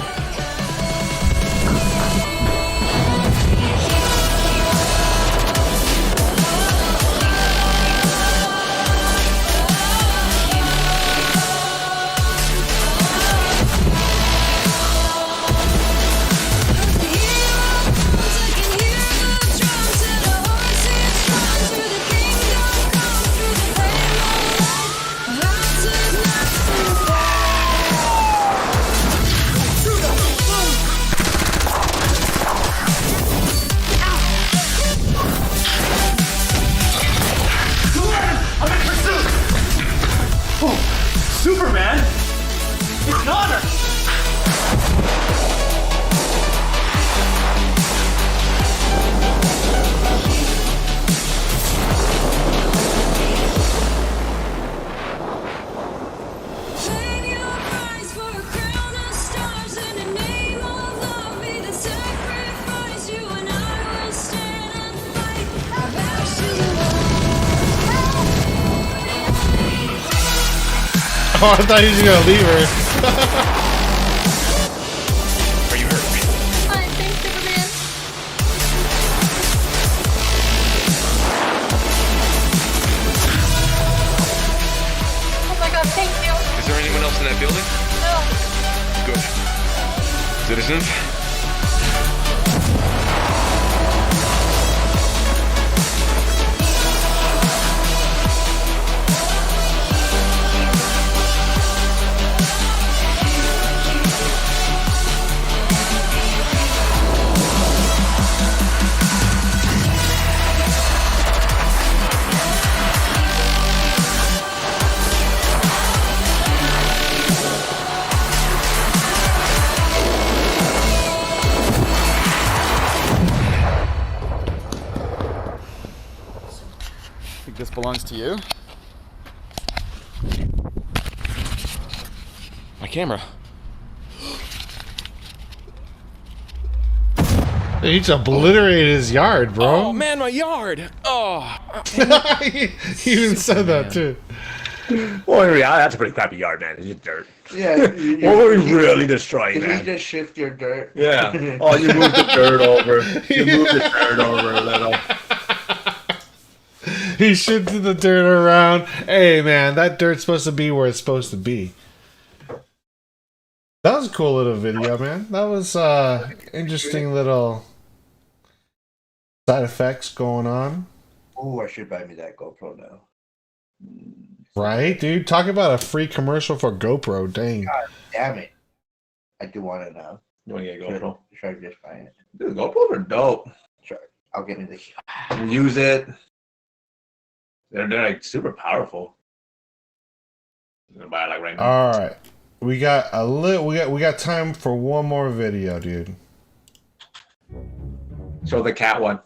Superman! It's an honor! Oh, I thought he was gonna leave her. Are you hurt? Fine, thanks, Superman. Oh my god, thank you. Is there anyone else in that building? No. Good. Citizens? Think this belongs to you? My camera. He's obliterated his yard, bro. Oh man, my yard. Oh. He even said that too. Well, in reality, that's a pretty crappy yard, man. It's just dirt. Yeah. What were we really destroying, Did man? you just shift your dirt? Yeah. Oh, you moved the dirt over. You moved the dirt over a little. He shifted the dirt around. Hey, man, that dirt's supposed to be where it's supposed to be. That was a cool little video, man. That was interesting little side effects going on. Oh, I should buy me that GoPro now. Right, dude? Talk about a free commercial for GoPro. Dang. God damn it. I do want it now. You want to get a GoPro? Should I just buy it? Dude, GoPros are dope. Sure. I'll get me the... Use it. They're like super powerful. I'm gonna buy it like right now. All right. We got we got time for one more video, dude. Show the cat one.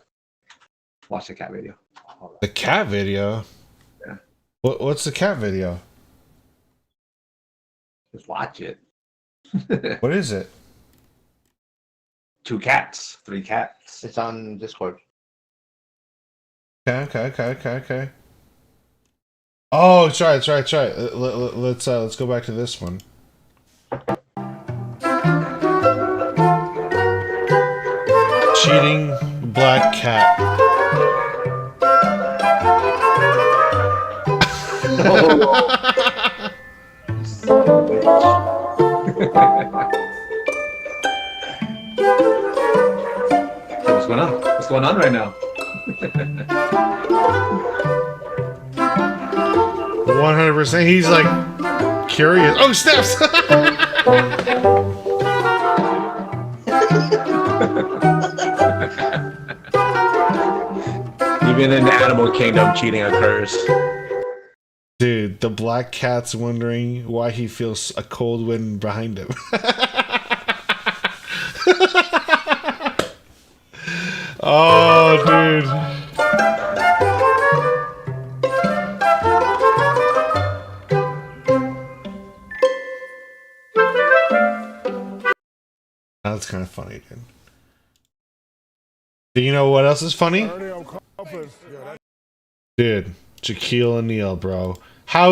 Watch the cat video. The cat video? Yeah. What's the cat video? Just watch it. What is it? 2 cats, 3 cats. It's on Discord. Okay. Oh, try. Let's go back to this one. Cheating black cat. What's going on? What's going on right now? 100%. He's like curious. Oh, snaps! Even in the animal kingdom, cheating occurs. Dude, the black cat's wondering why he feels a cold wind behind him. Oh, dude. That's kind of funny, dude. Do you know what else is funny? Dude, Shaquille O'Neal, bro. How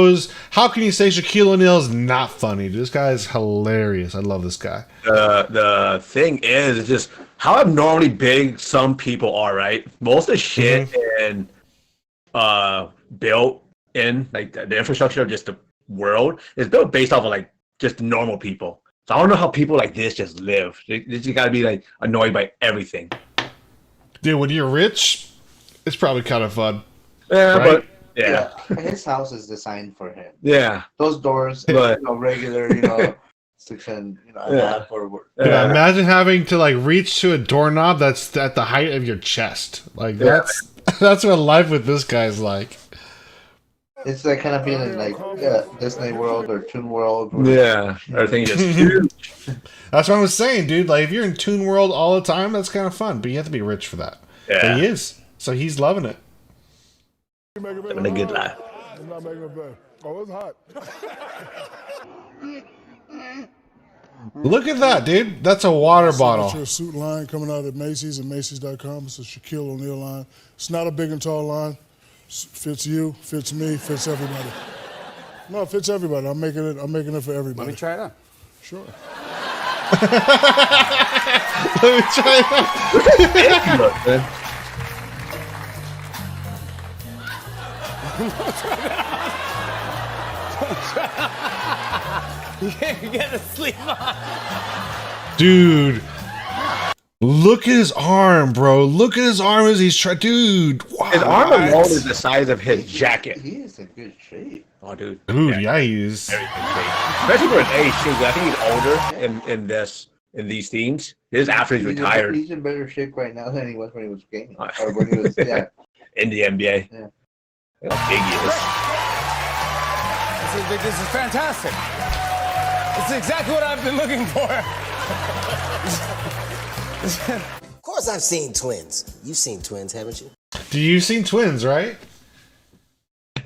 can you say Shaquille O'Neal is not funny? This guy is hilarious. I love this guy. The thing is, it's just how abnormally big some people are, right? Most of the shit and built in like the infrastructure of just the world is built based off of like just normal people. So I don't know how people like this just live. They just gotta be like annoyed by everything. Dude, when you're rich, it's probably kind of fun. Yeah, right? but yeah. His house is designed for him. Yeah. Those doors, But- regular, section, Yeah. Yeah, imagine having to like reach to a doorknob that's at the height of your chest. Like that's what life with this guy's like. It's like kind of being in like Disney World or Toon World. Yeah, everything is huge. That's what I was saying, dude. Like if you're in Toon World all the time, that's kind of fun. But you have to be rich for that. Yeah. But he is, so he's loving it. Living a good life. Oh, it's hot. Look at that, dude. That's a water bottle. Signature suit line coming out at Macy's and Macy's.com. It's a Shaquille O'Neal line. It's not a big and tall line. Fits you, fits me, fits everybody. No, it fits everybody. I'm making it for everybody. Let me try it on. Sure. Let me try it out. You can't get to sleep on. Dude, look at his arm, bro. Look at his arm as he's trying. Dude, wow. His arm alone is the size of his jacket. He is in good shape. Oh, dude. Dude, yeah, he is. Very good shape. Especially for his age, too. I think he's older in these teams. This is after he's retired. He's in better shape right now than he was when he was gaming. Or when he was, in the NBA. Yeah. Look how big he is. This is fantastic. This is exactly what I've been looking for. Of course I've seen Twins. You've seen Twins, haven't you? Do you seen Twins, right?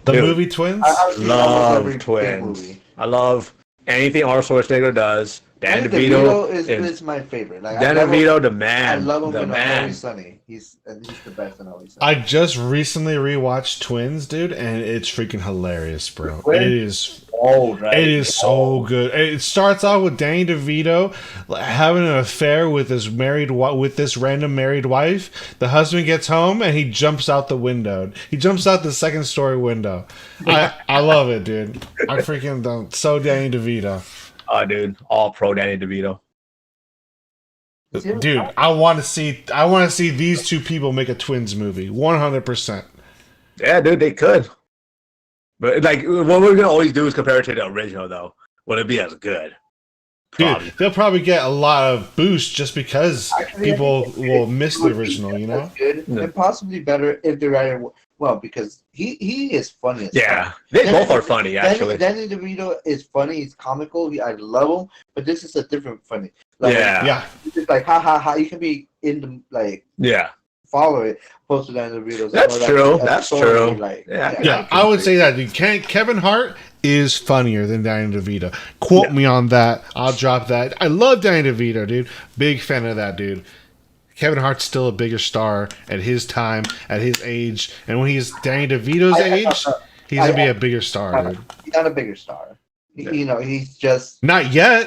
The Dude, movie Twins? I love Twins. I love anything Arnold Schwarzenegger does. Dan DeVito is my favorite. Like, Dan DeVito, the man. I love him the in man. Always Sunny. He's the best in Always Sunny. I just recently rewatched Twins, dude, and it's freaking hilarious, bro. Twins? It is old, right? It is so good. It starts off with Danny DeVito having an affair with this random married wife. The husband gets home and he jumps out the window. He jumps out the second story window. I love it, dude. I freaking don't. So Danny DeVito. Oh, dude, all pro Danny DeVito. Dude, I want to see these two people make a Twins movie. 100%. Yeah, dude, they could. But like, what we're gonna always do is compare it to the original, though. Will it be as good? Dude, they'll probably get a lot of boost just because people will miss the original, you know? Good. And possibly better if the writer, well, because he is funny as fuck. They both are funny, actually. Danny DeVito is funny. He's comical. I love him. But this is a different funny. Like, yeah. It's just like, ha, ha, ha. You can be in the, like... Yeah. Follow it. Post to Danny DeVito. That's true. That's true. Like, yeah, I would say that. Kevin Hart is funnier than Danny DeVito. Quote me on that. I'll drop that. I love Danny DeVito, dude. Big fan of that, dude. Kevin Hart's still a bigger star at his time, at his age, and when he's Danny DeVito's age, He's gonna be a bigger star, dude. He's not a bigger star. You know, he's just not yet.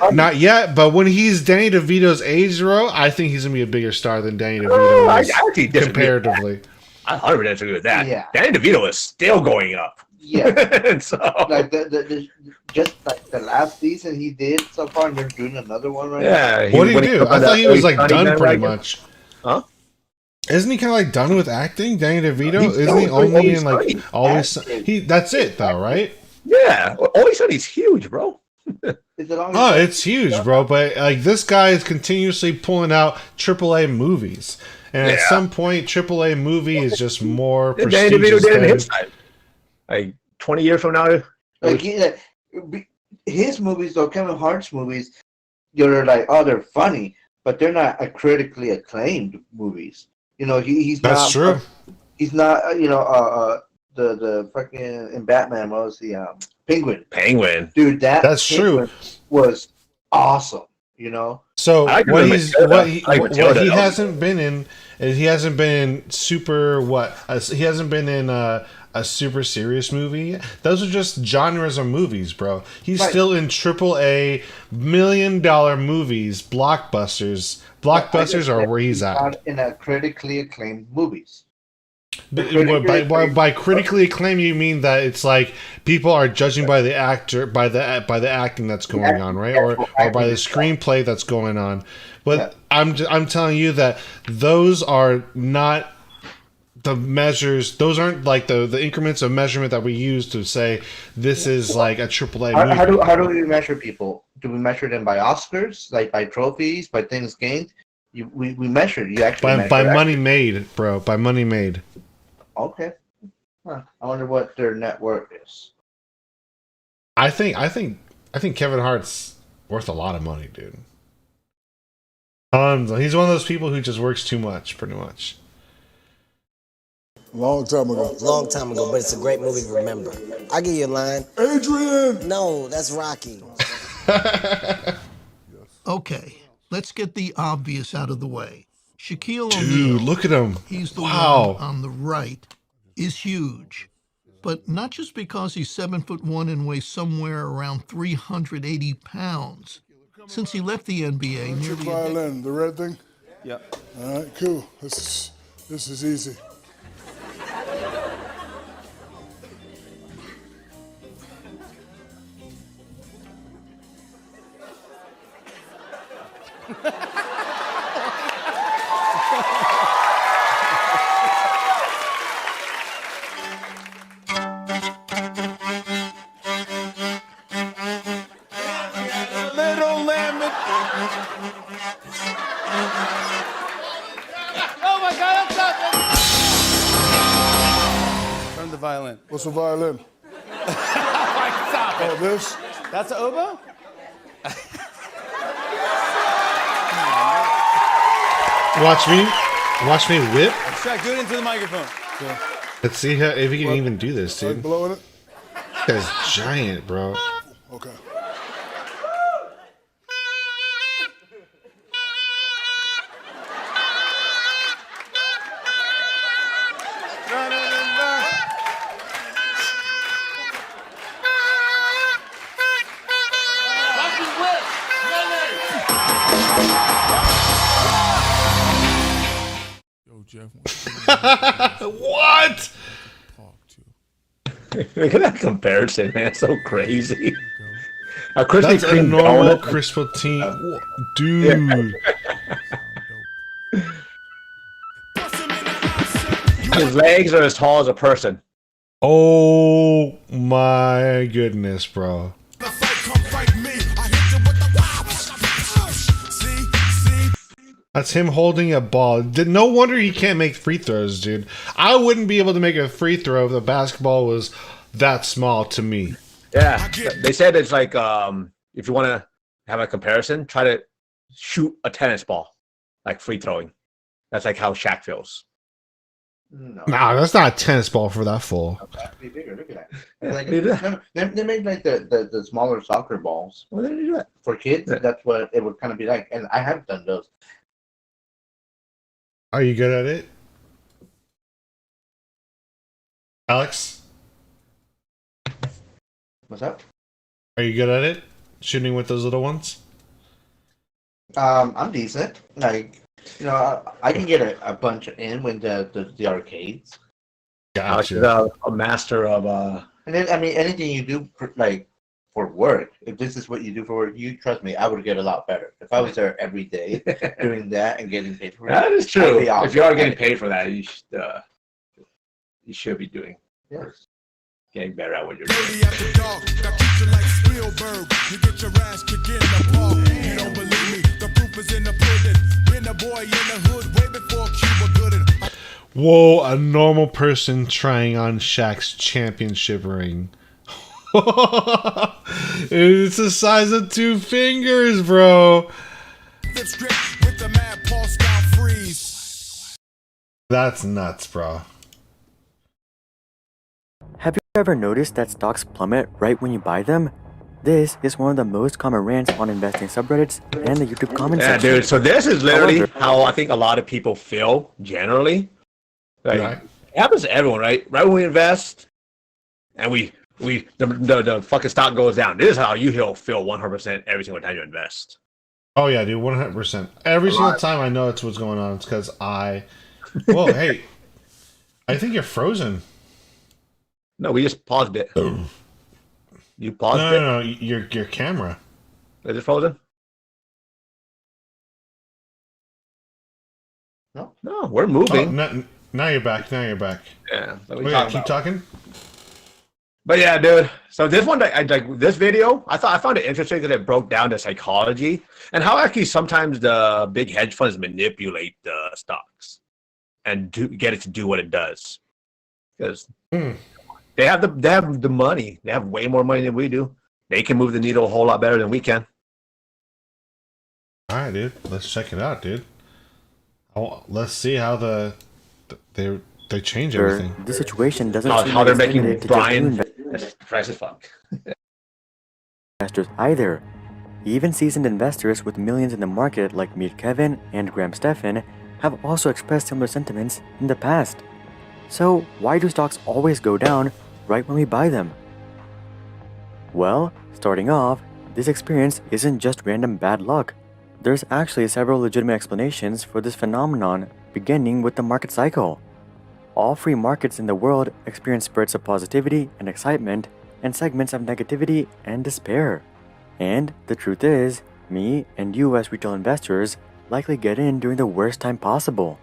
But when he's Danny DeVito's age, bro, I think he's gonna be a bigger star than Danny DeVito is comparatively. I 100% agree with that. Yeah. Danny DeVito is still going up. Yeah. So like just like the last season he did so far, and they're doing another one right now. yeah. What did he do? I thought he was like done pretty much. Huh? Isn't he kind of like done with acting, Danny DeVito? Isn't he only in like always? That's it though, right? Yeah. Always said he's huge, bro. Oh, it's huge, bro. But like this guy is continuously pulling out AAA movies, and at some point, AAA movie is just more Danny DeVito prestigious. did it in his time. Like 20 years from now. Like his movies, though, Kevin Hart's movies, you're like, oh, they're funny, but they're not critically acclaimed movies. You know, he's not. That's true. He's not. You know, the fucking in Batman, what was the Penguin? Penguin, dude. That's true. Was awesome. You know. So what he hasn't been in is he hasn't been in super he hasn't been in a super serious movie. Those are just genres of movies, bro. He's still in AAA $1 million movies, blockbusters. Blockbusters are where he's at. Not in a critically acclaimed movies. By critically acclaimed, you mean that it's like people are judging by the actor, by the acting that's going on, right, or by the screenplay that's going on. But I'm telling you that those are not the measures. Those aren't like the increments of measurement that we use to say this is like a AAA movie. How do we measure people? Do we measure them by Oscars, like by trophies, by things gained? We measure. You actually by money made, bro. By money made. Okay. Huh. I wonder what their net worth is. I think Kevin Hart's worth a lot of money, dude. He's one of those people who just works too much, pretty much. Long time ago, but it's a great movie to remember. I'll give you a line. Adrian! No, that's Rocky. Okay, let's get the obvious out of the way. Shaquille O'Neal, dude, look at him. He's the wow. one on the right, is huge. But not just because he's 7'1" and weighs somewhere around 380 pounds. Since he left the NBA That's your violin, the red thing? Yep. All right, cool. This is easy. Little lemon. Oh my God, that's not. Turn the violin. What's a violin? Stop it. Oh, this? That's an oboe? Watch me whip. Shaq, do it into the microphone. Yeah. Let's see if he can even do this, dude. Like blowing it? That guy's giant, bro. Okay. What? Look at that comparison, man. So crazy. That's a normal Crispatine. Dude. His legs are as tall as a person. Oh my goodness, bro. That's him holding a ball. No wonder he can't make free throws, dude. I wouldn't be able to make a free throw if the basketball was that small to me. Yeah, they said it's like if you want to have a comparison, try to shoot a tennis ball, like free throwing. That's like how Shaq feels. No, nah, that's not a tennis ball for that full. Be bigger. Look at that. Like, they made like the smaller soccer balls. Well, they do that for kids. That's what it would kind of be like, and I have done those. Are you good at it, Alex? What's up? Are you good at it? Shooting with those little ones? I'm decent. Like, you know, I can get a bunch in with the arcades. Gotcha. A master of And then, I mean, anything you do like for work, if this is what you do for work, you trust me, I would get a lot better. If I was there every day doing that and getting paid for it. That is true. I'd be awesome. If you are getting paid for that, you should be doing. Yes. Getting better at what you're doing. Whoa, a normal person trying on Shaq's championship ring. It's the size of 2 fingers, bro. That's nuts, bro. Have you ever noticed that stocks plummet right when you buy them? This is one of the most common rants on investing subreddits and the YouTube comment section. Yeah, dude. So this is literally how I think a lot of people feel generally. Like, right. It happens to everyone, right? Right when we invest, and the fucking stock goes down. This is how you feel 100% every single time you invest. Oh yeah, dude, 100%. Every single time I know it's what's going on. It's because Whoa, hey, I think you're frozen. No, we just paused it. You paused it? No, your camera. Is it frozen? No, we're moving. Oh, now you're back. Yeah. Okay, keep talking. But yeah, dude. So this one, I like this video. I found it interesting that it broke down the psychology and how actually sometimes the big hedge funds manipulate the stocks and get it to do what it does. Because they have the money. They have way more money than we do. They can move the needle a whole lot better than we can. All right, dude. Let's check it out, dude. Let's see how they change everything. The situation doesn't seem how they're like it's making limited to Brian just price as fuck. investors either. Even seasoned investors with millions in the market like Meet Kevin and Graham Stephan have also expressed similar sentiments in the past. So why do stocks always go down right when we buy them? Well, starting off, this experience isn't just random bad luck. There's actually several legitimate explanations for this phenomenon, beginning with the market cycle. All free markets in the world experience spurts of positivity and excitement and segments of negativity and despair. And the truth is, me and you as retail investors likely get in during the worst time possible.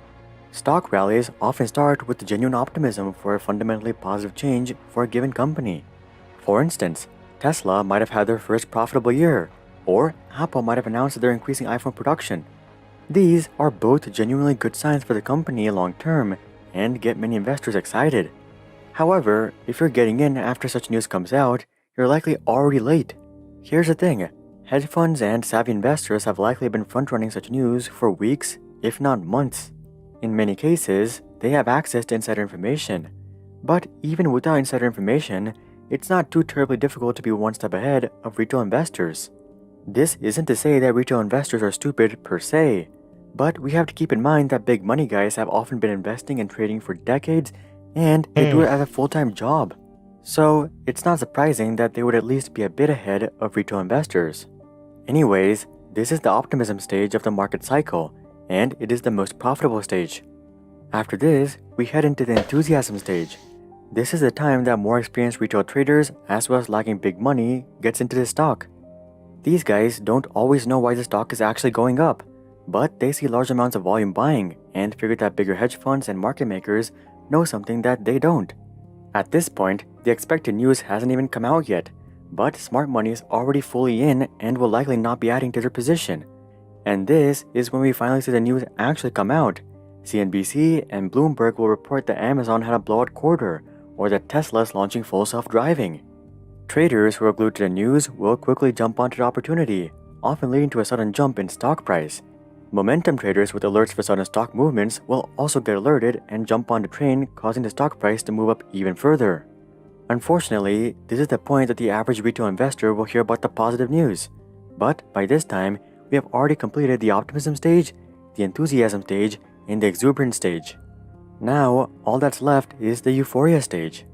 Stock rallies often start with genuine optimism for a fundamentally positive change for a given company. For instance, Tesla might have had their first profitable year, or Apple might have announced that they're increasing iPhone production. These are both genuinely good signs for the company long term and get many investors excited. However, if you're getting in after such news comes out, you're likely already late. Here's the thing, hedge funds and savvy investors have likely been front-running such news for weeks, if not months. In many cases, they have access to insider information. But even without insider information, it's not too terribly difficult to be one step ahead of retail investors. This isn't to say that retail investors are stupid per se, but we have to keep in mind that big money guys have often been investing and trading for decades, and they do it as a full-time job. So it's not surprising that they would at least be a bit ahead of retail investors. Anyways, this is the optimism stage of the market cycle, and it is the most profitable stage. After this, we head into the enthusiasm stage. This is the time that more experienced retail traders, as well as lacking big money, gets into the stock. These guys don't always know why the stock is actually going up, but they see large amounts of volume buying and figure that bigger hedge funds and market makers know something that they don't. At this point, the expected news hasn't even come out yet, but smart money is already fully in and will likely not be adding to their position. And this is when we finally see the news actually come out. CNBC and Bloomberg will report that Amazon had a blowout quarter, or that Tesla is launching full self-driving. Traders who are glued to the news will quickly jump onto the opportunity, often leading to a sudden jump in stock price. Momentum traders with alerts for sudden stock movements will also get alerted and jump on the train, causing the stock price to move up even further. Unfortunately, this is the point that the average retail investor will hear about the positive news. But by this time, we have already completed the optimism stage, the enthusiasm stage, and the exuberance stage. Now, all that's left is the euphoria stage.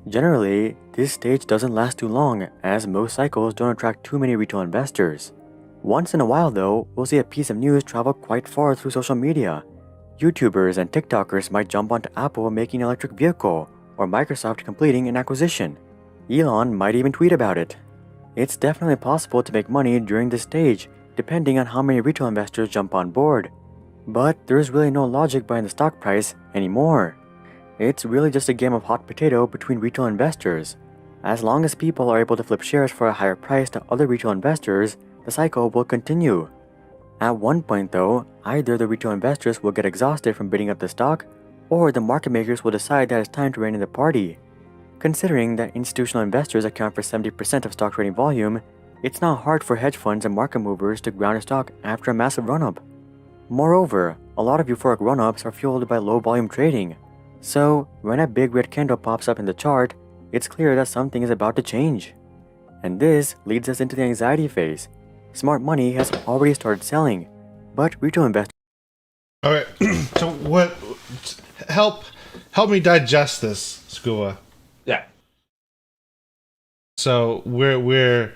Generally, this stage doesn't last too long as most cycles don't attract too many retail investors. Once in a while though, we'll see a piece of news travel quite far through social media. YouTubers and TikTokers might jump onto Apple making an electric vehicle, or Microsoft completing an acquisition. Elon might even tweet about it. It's definitely possible to make money during this stage, depending on how many retail investors jump on board. But there's really no logic behind the stock price anymore. It's really just a game of hot potato between retail investors. As long as people are able to flip shares for a higher price to other retail investors, the cycle will continue. At one point though, either the retail investors will get exhausted from bidding up the stock, or the market makers will decide that it's time to rein in the party. Considering that institutional investors account for 70% of stock trading volume, it's not hard for hedge funds and market movers to ground a stock after a massive run-up. Moreover, a lot of euphoric run-ups are fueled by low volume trading. So, when a big red candle pops up in the chart, it's clear that something is about to change. And this leads us into the anxiety phase. Smart money has already started selling, but retail investors... Okay, so what... Help me digest this, Skooba. Yeah. So we're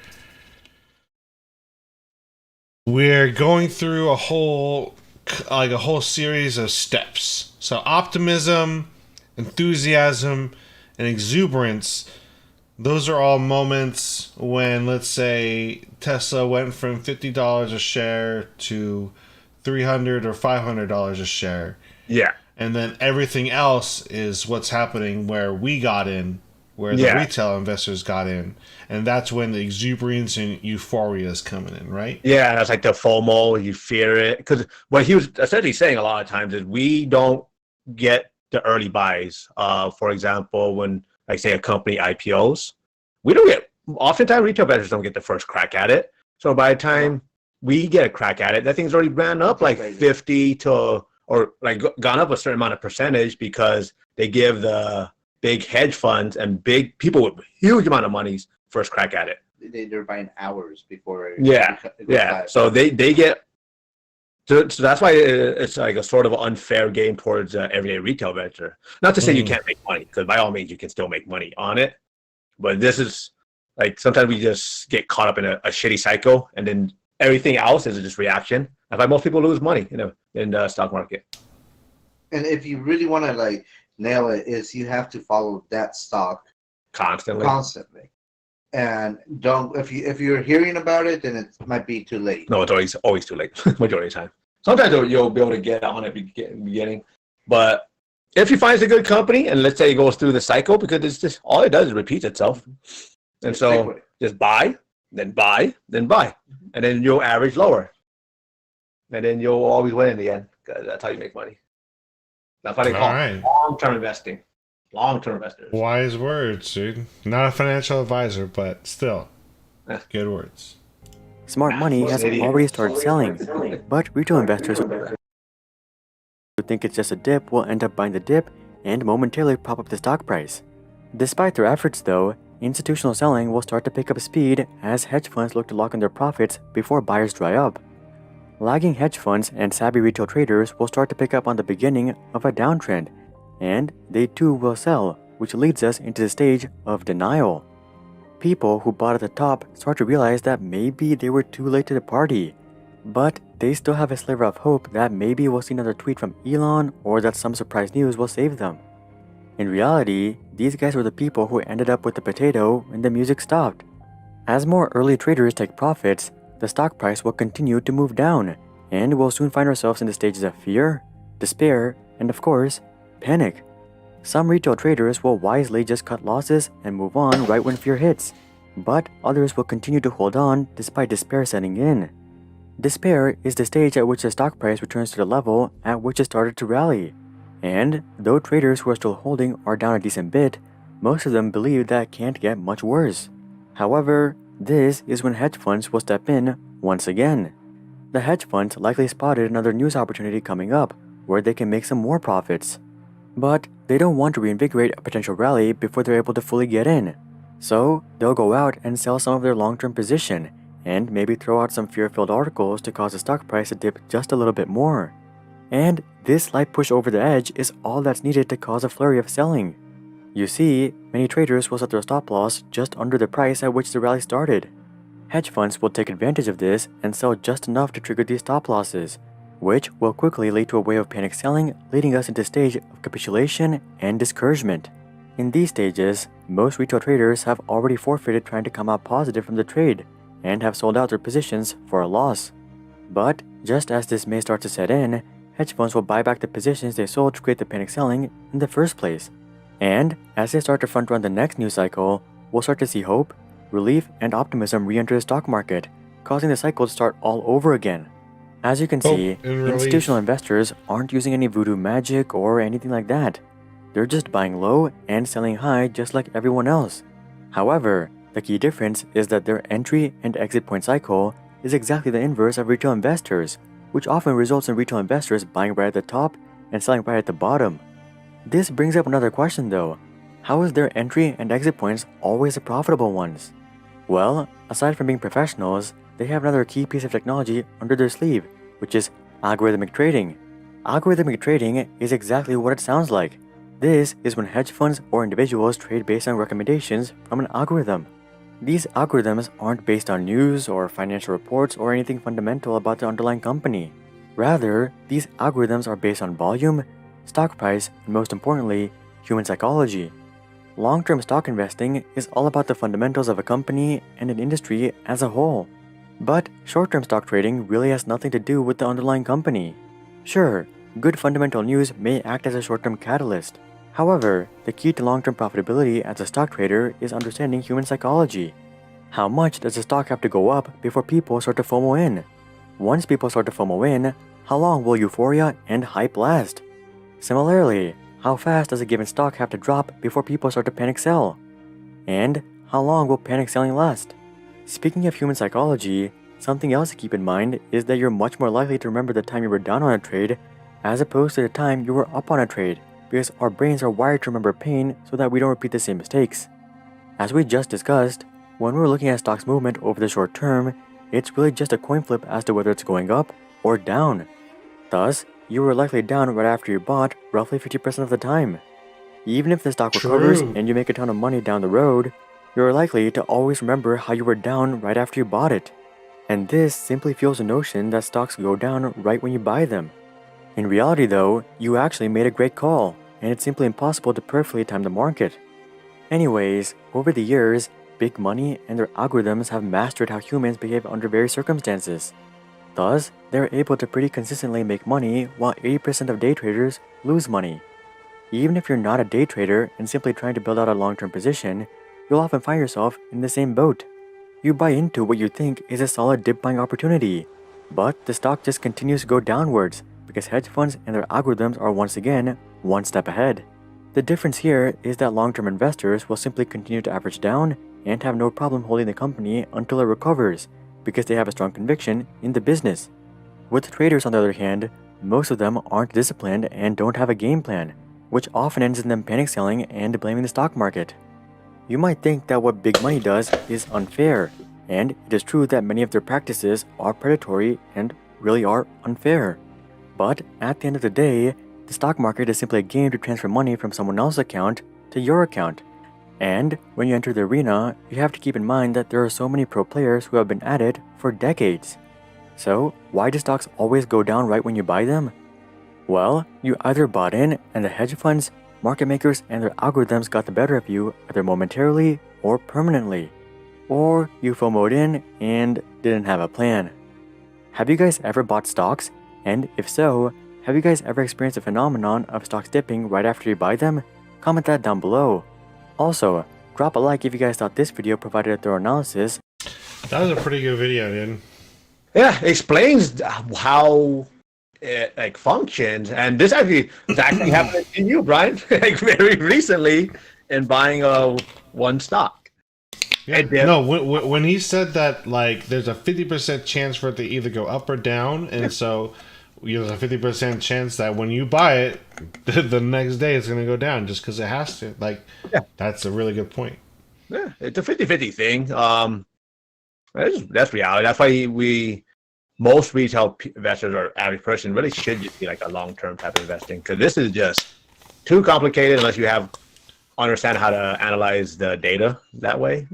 going through a whole series of steps. So optimism, enthusiasm, and exuberance, those are all moments when, let's say, Tesla went from $50 a share to $300 or $500 a share. Yeah. And then everything else is what's happening where we got in, where the retail investors got in. And that's when the exuberance and euphoria is coming in, right? Yeah, that's like the FOMO, you fear it. Because what he was essentially saying a lot of times is we don't get the early buys. For example, when, like, say, a company IPOs, we don't get, oftentimes retail investors don't get the first crack at it. So by the time we get a crack at it, that thing's already ran up like 50 to... or like gone up a certain amount of percentage because they give the big hedge funds and big people with huge amount of money first crack at it. They're buying hours before. It goes live. So they get. So that's why it's like a sort of unfair game towards everyday retail investor. Not to say you can't make money, because by all means you can still make money on it. But this is like sometimes we just get caught up in a shitty cycle, and then everything else is just reaction. That's why most people lose money, in the stock market. And if you really want to like nail it, is you have to follow that stock constantly. And don't if you're hearing about it, then it might be too late. No, it's always too late. Majority of the time. Sometimes you'll be able to get on it in the beginning, but if you find it's a good company, and let's say it goes through the cycle, because it's just all it does is repeats itself, and so just buy, then buy, then buy, and then you'll average lower. And then you'll always win in the end, because that's how you make money. That's why they call it long-term investing. Long-term investors. Wise words, dude. Not a financial advisor, but still, good words. Smart money has already started selling, but retail investors who think it's just a dip will end up buying the dip and momentarily prop up the stock price. Despite their efforts though, institutional selling will start to pick up speed as hedge funds look to lock in their profits before buyers dry up. Lagging hedge funds and savvy retail traders will start to pick up on the beginning of a downtrend, and they too will sell, which leads us into the stage of denial. People who bought at the top start to realize that maybe they were too late to the party, but they still have a sliver of hope that maybe we'll see another tweet from Elon or that some surprise news will save them. In reality, these guys were the people who ended up with the potato when the music stopped. As more early traders take profits, the stock price will continue to move down, and we'll soon find ourselves in the stages of fear, despair, and of course, panic. Some retail traders will wisely just cut losses and move on right when fear hits, but others will continue to hold on despite despair setting in. Despair is the stage at which the stock price returns to the level at which it started to rally, and though traders who are still holding are down a decent bit, most of them believe that it can't get much worse. However, this is when hedge funds will step in once again. The hedge funds likely spotted another news opportunity coming up where they can make some more profits. But they don't want to reinvigorate a potential rally before they're able to fully get in. So they'll go out and sell some of their long-term position and maybe throw out some fear-filled articles to cause the stock price to dip just a little bit more. And this slight push over the edge is all that's needed to cause a flurry of selling. You see, many traders will set their stop loss just under the price at which the rally started. Hedge funds will take advantage of this and sell just enough to trigger these stop losses, which will quickly lead to a wave of panic selling, leading us into a stage of capitulation and discouragement. In these stages, most retail traders have already forfeited trying to come out positive from the trade and have sold out their positions for a loss. But just as this may start to set in, hedge funds will buy back the positions they sold to create the panic selling in the first place. And as they start to front run the next news cycle, we'll start to see hope, relief, and optimism re-enter the stock market, causing the cycle to start all over again. As you can see, institutional investors aren't using any voodoo magic or anything like that. They're just buying low and selling high just like everyone else. However, the key difference is that their entry and exit point cycle is exactly the inverse of retail investors, which often results in retail investors buying right at the top and selling right at the bottom. This brings up another question though. How is their entry and exit points always the profitable ones? Well, aside from being professionals, they have another key piece of technology under their sleeve, which is algorithmic trading. Algorithmic trading is exactly what it sounds like. This is when hedge funds or individuals trade based on recommendations from an algorithm. These algorithms aren't based on news or financial reports or anything fundamental about the underlying company. Rather, these algorithms are based on volume, stock price, and most importantly, human psychology. Long-term stock investing is all about the fundamentals of a company and an industry as a whole. But short-term stock trading really has nothing to do with the underlying company. Sure, good fundamental news may act as a short-term catalyst. However, the key to long-term profitability as a stock trader is understanding human psychology. How much does a stock have to go up before people start to FOMO in? Once people start to FOMO in, how long will euphoria and hype last? Similarly, how fast does a given stock have to drop before people start to panic sell? And how long will panic selling last? Speaking of human psychology, something else to keep in mind is that you're much more likely to remember the time you were down on a trade as opposed to the time you were up on a trade, because our brains are wired to remember pain so that we don't repeat the same mistakes. As we just discussed, when we're looking at stock's movement over the short term, it's really just a coin flip as to whether it's going up or down. Thus, you were likely down right after you bought roughly 50% of the time. Even if the stock recovers and you make a ton of money down the road, you're likely to always remember how you were down right after you bought it. And this simply fuels the notion that stocks go down right when you buy them. In reality though, you actually made a great call, and it's simply impossible to perfectly time the market. Anyways, over the years, big money and their algorithms have mastered how humans behave under various circumstances. Thus, they're able to pretty consistently make money while 80% of day traders lose money. Even if you're not a day trader and simply trying to build out a long-term position, you'll often find yourself in the same boat. You buy into what you think is a solid dip buying opportunity, but the stock just continues to go downwards because hedge funds and their algorithms are once again one step ahead. The difference here is that long-term investors will simply continue to average down and have no problem holding the company until it recovers because they have a strong conviction in the business. With traders on the other hand, most of them aren't disciplined and don't have a game plan, which often ends in them panic selling and blaming the stock market. You might think that what big money does is unfair, and it is true that many of their practices are predatory and really are unfair. But at the end of the day, the stock market is simply a game to transfer money from someone else's account to your account. And when you enter the arena, you have to keep in mind that there are so many pro players who have been at it for decades. So, why do stocks always go down right when you buy them? Well, you either bought in and the hedge funds, market makers, and their algorithms got the better of you either momentarily or permanently. Or you FOMO'd in and didn't have a plan. Have you guys ever bought stocks? And if so, have you guys ever experienced a phenomenon of stocks dipping right after you buy them? Comment that down below. Also, drop a like if you guys thought this video provided a thorough analysis. That was a pretty good video, dude. Yeah, it explains how it functions, and this actually happened to you, Brian, like very recently in buying one stock. Yeah, no, when he said that, like, there's a 50% chance for it to either go up or down, and so there's a 50% chance that when you buy it, the next day it's going to go down just because it has to. Like, that's a really good point. Yeah, it's a 50-50 thing. That's reality. That's why most retail investors or average person really should just be like a long-term type of investing, because this is just too complicated unless you have understand how to analyze the data that way,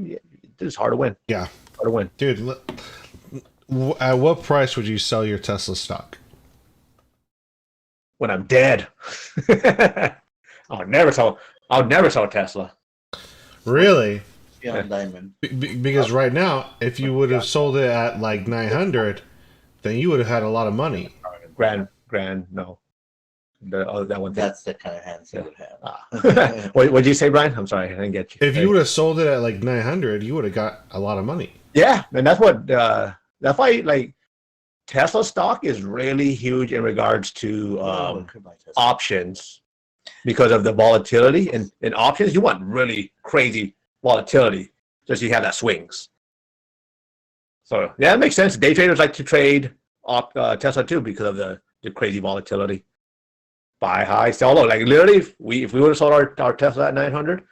it's hard to win. Yeah, hard to win, dude. At what price would you sell your Tesla stock? When I'm dead. I'll never sell a Tesla. Really? Yeah, diamond. Because right now, if you would have sold it at like 900, then you would have had a lot of money. Grand, no. That one. That's the kind of hands they would have. What'd you say, Brian? I'm sorry, I didn't get you. If you would have sold it at like 900, you would have got a lot of money. Yeah, and that's why like Tesla stock is really huge in regards to options because of the volatility. And in options, you want really crazy volatility just so you have that swings. So yeah, it makes sense. Day traders like to trade Tesla too because of the crazy volatility. Buy high, sell low. Like literally, if we would have sold our Tesla at 900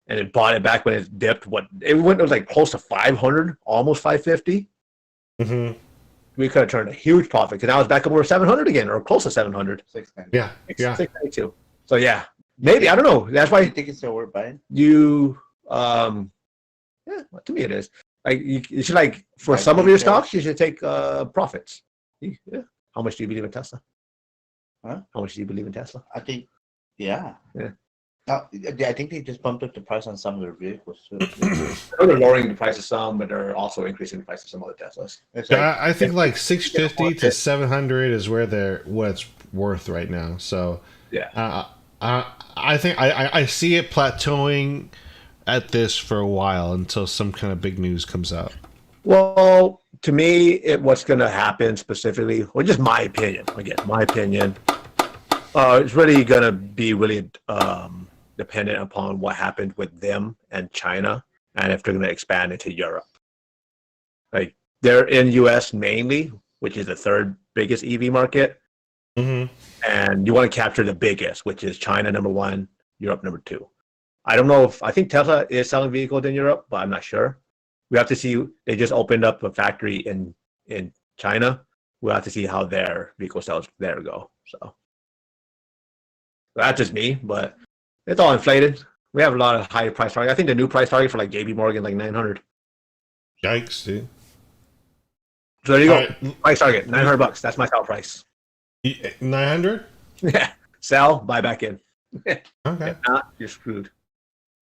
and then bought it back when it dipped, it was like close to 500, almost 550. Mm-hmm. We could have turned a huge profit because now it's back up over 700 again, or close to 700. 692. Yeah, 692. So yeah, maybe I don't know. That's why you think it's still worth buying. To me it is. Like you should like for some of your stocks, you should take profits. Yeah. How much do you believe in Tesla? Huh? How much do you believe in Tesla? I think, yeah. I think they just bumped up the price on some of their vehicles too. They're lowering the price of some, but they're also increasing the price of some other Teslas. I think like 650 to 700 is where what it's worth right now. So yeah, I think I see it plateauing at this for a while until some kind of big news comes out. Well, to me, what's going to happen specifically, or just my opinion, again, it's really going to be really dependent upon what happened with them and China, and if they're going to expand into Europe. Like they're in U.S. mainly, which is the third biggest EV market, and you want to capture the biggest, which is China number 1, Europe number 2. I don't know I think Tesla is selling vehicles in Europe, but I'm not sure. We have to see. They just opened up a factory in China. We'll have to see how their vehicle sales there go. So that's just me, but it's all inflated. We have a lot of high price target. I think the new price target for like JP Morgan like 900. Yikes, dude. So there you go. Price target $900. That's my sell price. 900? Yeah. Sell, buy back in. Okay. If not, you're screwed.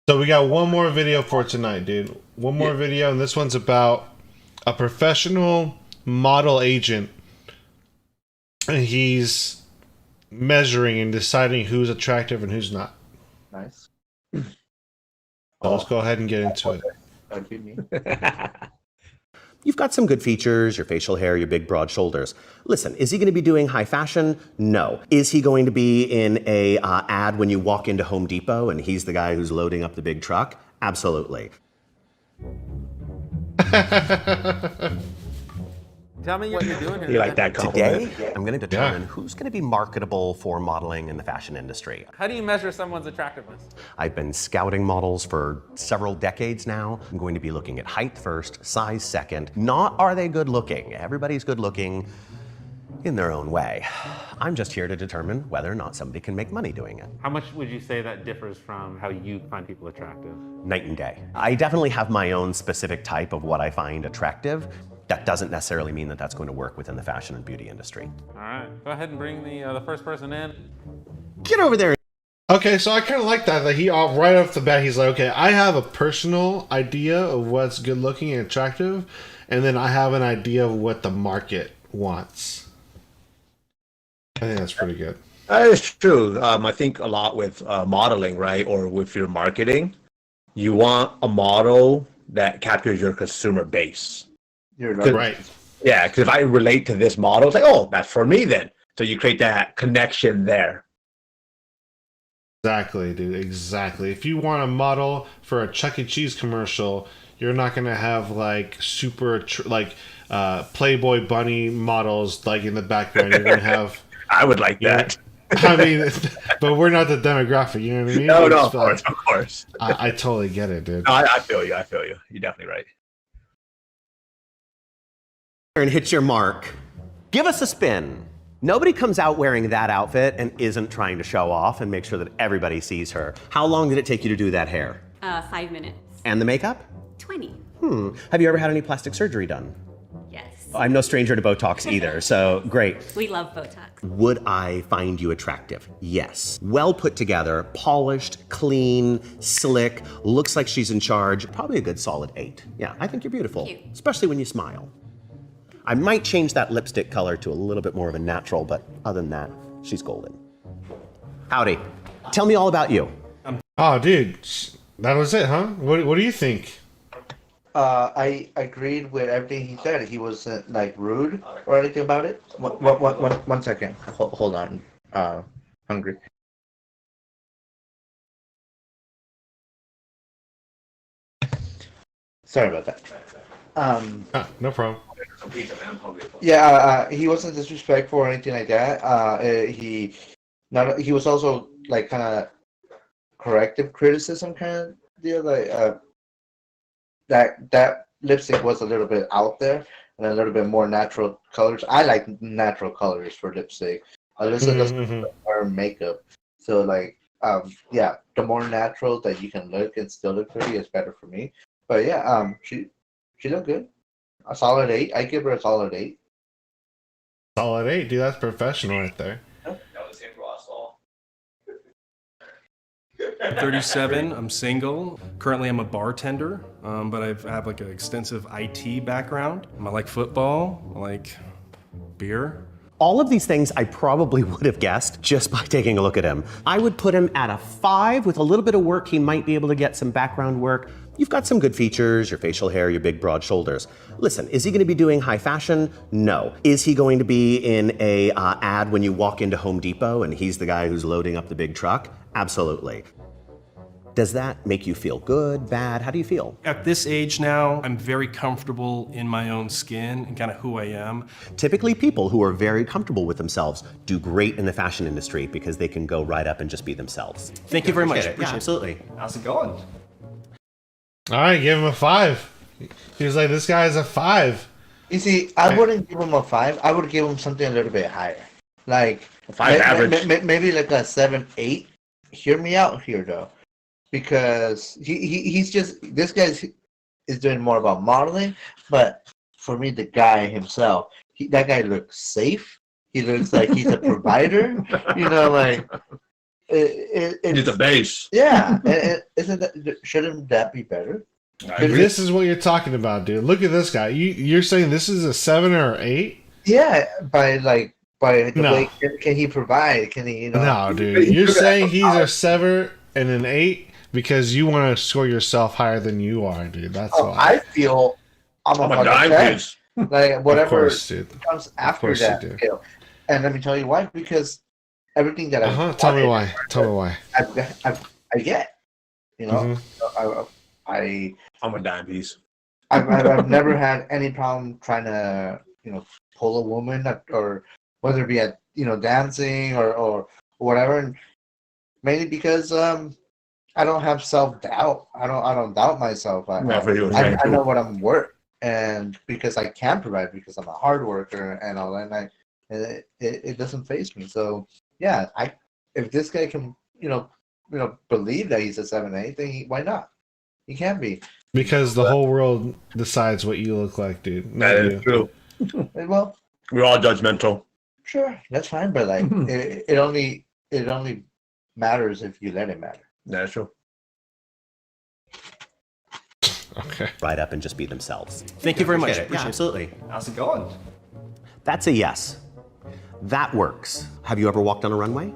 So we got one more video for tonight, dude. One more video, and this one's about a professional model agent. And he's measuring and deciding who's attractive and who's not. Nice. So let's go ahead and get into it. That'd be me. You've got some good features, your facial hair, your big broad shoulders. Listen, is he going to be doing high fashion? No. Is he going to be in a ad when you walk into Home Depot and he's the guy who's loading up the big truck? Absolutely. Tell me what you're doing here. You like that compliment? Today, I'm going to determine who's going to be marketable for modeling in the fashion industry. How do you measure someone's attractiveness? I've been scouting models for several decades now. I'm going to be looking at height first, size second. Not are they good looking. Everybody's good looking in their own way. I'm just here to determine whether or not somebody can make money doing it. How much would you say that differs from how you find people attractive? Night and day. I definitely have my own specific type of what I find attractive. That doesn't necessarily mean that that's going to work within the fashion and beauty industry. All right, go ahead and bring the first person in. Get over there. Okay, so I kind of like that. Like right off the bat, he's like, okay, I have a personal idea of what's good looking and attractive, and then I have an idea of what the market wants. I think that's pretty good. That is true. I think a lot with modeling, right, or with your marketing, you want a model that captures your consumer base. You're right. Yeah, because if I relate to this model, it's like, oh, that's for me then. So you create that connection there. Exactly, dude. Exactly. If you want a model for a Chuck E. Cheese commercial, you're not gonna have like super Playboy bunny models like in the background. You're gonna have. I would like that. I mean, but we're not the demographic. You know what I mean? No, It's of course. I totally get it, dude. No, I feel you. You're definitely right. And hit your mark. Give us a spin. Nobody comes out wearing that outfit and isn't trying to show off and make sure that everybody sees her. How long did it take you to do that hair? 5 minutes. And the makeup? 20. Have you ever had any plastic surgery done? Yes. I'm no stranger to Botox either, so great. We love Botox. Would I find you attractive? Yes. Well put together, polished, clean, slick, looks like she's in charge. Probably a good solid 8. Yeah, I think you're beautiful. Thank you. Especially when you smile. I might change that lipstick color to a little bit more of a natural, but other than that, she's golden. Howdy. Tell me all about you. Oh, dude. That was it, huh? What do you think? I agreed with everything he said. He wasn't like rude or anything about it. One second. Hold on. Hungry. Sorry about that. No problem. Yeah, he wasn't disrespectful or anything like that. He was also like kind of corrective criticism kind of deal. Like that lipstick was a little bit out there and a little bit more natural colors. I like natural colors for lipstick. Alyssa doesn't wear makeup, so like yeah, the more natural that you can look and still look pretty is better for me. But yeah, she looked good. A solid 8. I give her a solid 8. Solid 8, dude. That's professional right there. I'm 37. I'm single. Currently, I'm a bartender, but I have like an extensive IT background. I like football. I like beer. All of these things I probably would have guessed just by taking a look at him. I would put him at a 5. With a little bit of work, he might be able to get some background work. You've got some good features, your facial hair, your big broad shoulders. Listen, is he going to be doing high fashion? No. Is he going to be in a ad when you walk into Home Depot and he's the guy who's loading up the big truck? Absolutely. Does that make you feel good, bad? How do you feel? At this age now, I'm very comfortable in my own skin and kind of who I am. Typically, people who are very comfortable with themselves do great in the fashion industry because they can go right up and just be themselves. Thank you very much. Yeah, absolutely. How's it going? All right, give him a 5. He was like, this guy's a 5. You see, I wouldn't give him a 5. I would give him something a little bit higher. Like a 5 average. Maybe like a 7, 8. Hear me out here, though. Because he's just, this guy is doing more about modeling, but for me, the guy himself, that guy looks safe. He looks like he's a provider. You know, like he's a base. Yeah, shouldn't that be better? This is what you're talking about, dude. Look at this guy. You're saying this is a 7 or 8? Yeah, by the way, can he provide? Can he? You know? No, dude. You're saying he's a 7 and an 8 because you want to score yourself higher than you are, dude. That's why. I feel I'm a dime piece. Like whatever comes after that scale. And let me tell you why. Because everything that Tell me why. I get. You know, I'm a dime piece. I've never had any problem trying to pull a woman or whether it be at dancing or whatever, and mainly because I don't have self-doubt. I don't doubt myself. I know what I'm worth, and because I can provide, because I'm a hard worker and all that, and it doesn't faze me. So yeah, if this guy can believe that he's a 7-8, then why not? He can be. Because the whole world decides what you look like, dude. That is true. Well, we're all judgmental. Sure, that's fine, but like it only matters if you let it matter. That's true. Okay. Right up and just be themselves. Thank you very much. Yeah, absolutely. How's it going? That's a yes. That works. Have you ever walked on a runway?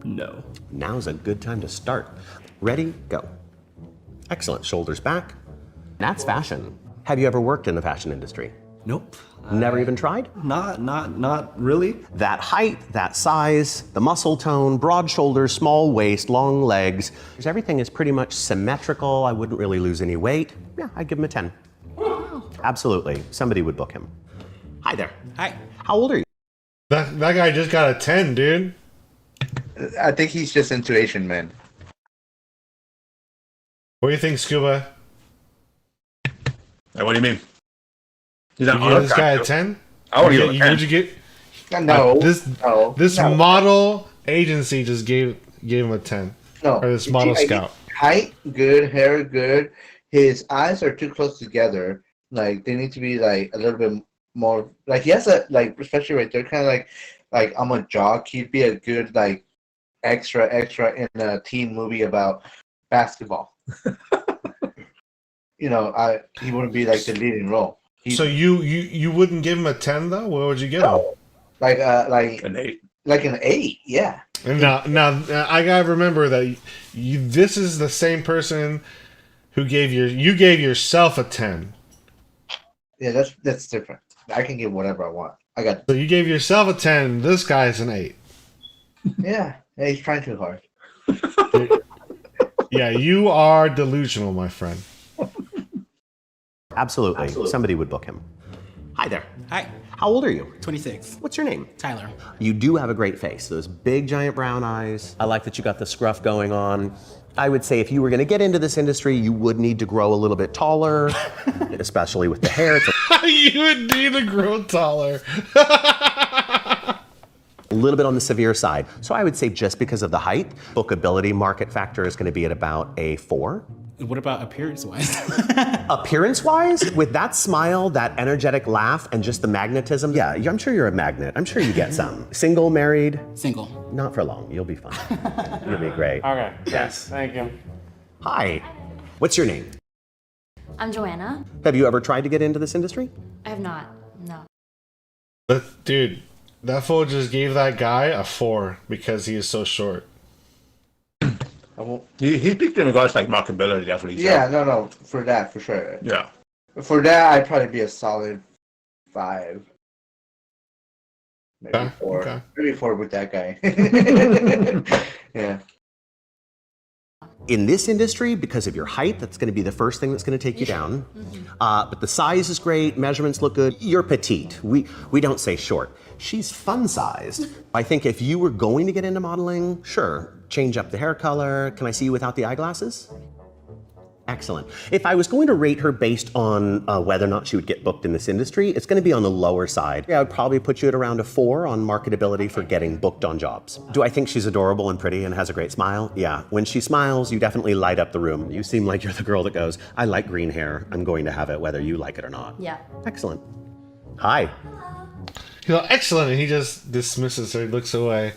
No. Now's a good time to start. Ready, go. Excellent. Shoulders back. That's fashion. Have you ever worked in the fashion industry? Nope. Never even tried? Not really. That height, that size, the muscle tone, broad shoulders, small waist, long legs. Everything is pretty much symmetrical. I wouldn't really lose any weight. Yeah, I'd give him a 10. Absolutely. Somebody would book him. Hi there. Hi. How old are you? That guy just got a 10, dude. I think he's just into Asian men. What do you think, Skooba? What do you mean? You give this guy a 10? I want to give him a 10. No, this model agency just gave him a 10. No, or this model scout. Height good, hair good. His eyes are too close together. Like they need to be like a little bit more. Like he has a like, especially right there, kind of like I'm a jock. He'd be a good like extra in a teen movie about basketball. He wouldn't be like the leading role. So you wouldn't give him a 10 though? What would you give him? Like an 8. Like an 8, yeah. And now I gotta remember that this is the same person who gave yourself a 10. Yeah, that's different. I can give whatever I want. So you gave yourself a 10. This guy's an 8. Yeah, he's trying too hard. Yeah, you are delusional, my friend. Absolutely. Somebody would book him. Hi there. Hi. How old are you? 26. What's your name? Tyler. You do have a great face. Those big, giant brown eyes. I like that you got the scruff going on. I would say if you were going to get into this industry, you would need to grow a little bit taller, especially with the hair. You would need to grow taller. A little bit on the severe side. So I would say just because of the height, bookability market factor is going to be at about a 4. What about appearance-wise? Appearance-wise, with that smile, that energetic laugh, and just the magnetism, yeah, I'm sure you're a magnet. I'm sure you get some. Single, married? Single. Not for long. You'll be fine. You'll be great. Okay. Yes. Thank you. Hi. What's your name? I'm Joanna. Have you ever tried to get into this industry? I have not. No. But dude, that fool just gave that guy a 4 because he is so short. He picked in regards to like marketability, definitely. Yeah, no, for that, for sure. Yeah. For that, I'd probably be a solid 5. Maybe 4. Okay. Maybe 4 with that guy. Yeah. In this industry, because of your height, that's going to be the first thing that's going to take you down. But the size is great, measurements look good. You're petite. We don't say short. She's fun-sized. I think if you were going to get into modeling, sure, change up the hair color. Can I see you without the eyeglasses? Excellent. If I was going to rate her based on whether or not she would get booked in this industry, it's going to be on the lower side. Yeah, I would probably put you at around a 4 on marketability for getting booked on jobs. Do I think she's adorable and pretty and has a great smile? Yeah. When she smiles, you definitely light up the room. You seem like you're the girl that goes, I like green hair. I'm going to have it whether you like it or not. Yeah. Excellent. Hi. You know, excellent. And he just dismisses her. He looks away.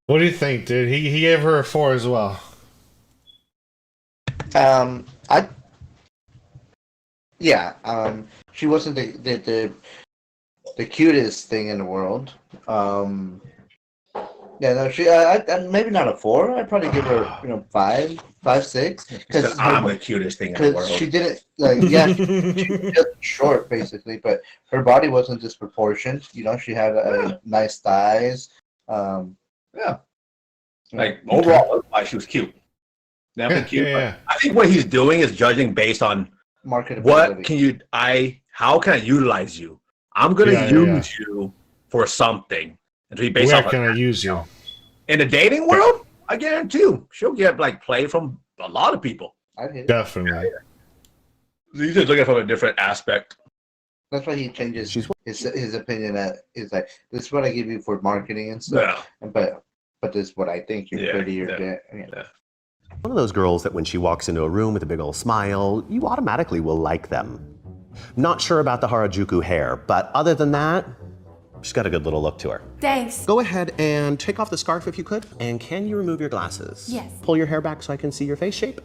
What do you think, dude? He gave her a 4 as well. She wasn't the cutest thing in the world. Maybe not a 4. I'd probably give her 5, 6. Because I'm the cutest thing in the world. She didn't she's just short basically, but her body wasn't disproportioned. She had nice thighs. Like overall, she was cute. Definitely cute. Yeah. I think what he's doing is judging based on marketability. How can I utilize you? I'm gonna use you for something. And to be based Where off can I use you? In the dating world, I guarantee you, she'll get play from a lot of people. Definitely. He's just looking from a different aspect. That's why he changes his opinion. That is like, this is what I give you for marketing and stuff. Yeah. But this is what I think you're pretty. One of those girls that when she walks into a room with a big old smile, you automatically will like them. Not sure about the Harajuku hair, but other than that, she's got a good little look to her. Thanks. Go ahead and take off the scarf if you could. And can you remove your glasses? Yes. Pull your hair back so I can see your face shape.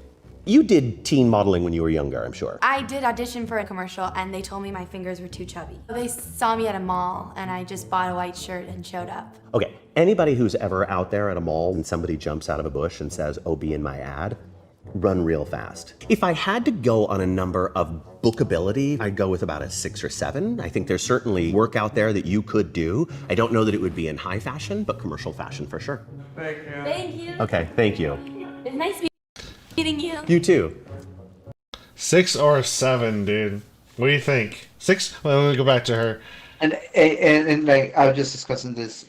You did teen modeling when you were younger, I'm sure. I did audition for a commercial and they told me my fingers were too chubby. They saw me at a mall and I just bought a white shirt and showed up. Okay, anybody who's ever out there at a mall and somebody jumps out of a bush and says, oh, be in my ad, run real fast. If I had to go on a number of bookability, I'd go with about a 6 or 7. I think there's certainly work out there that you could do. I don't know that it would be in high fashion, but commercial fashion for sure. Thank you. Thank you. Okay, thank you. It's nice meeting you. You too. 6 or 7, dude. What do you think? 6? Well, let me go back to her. And like I was just discussing this.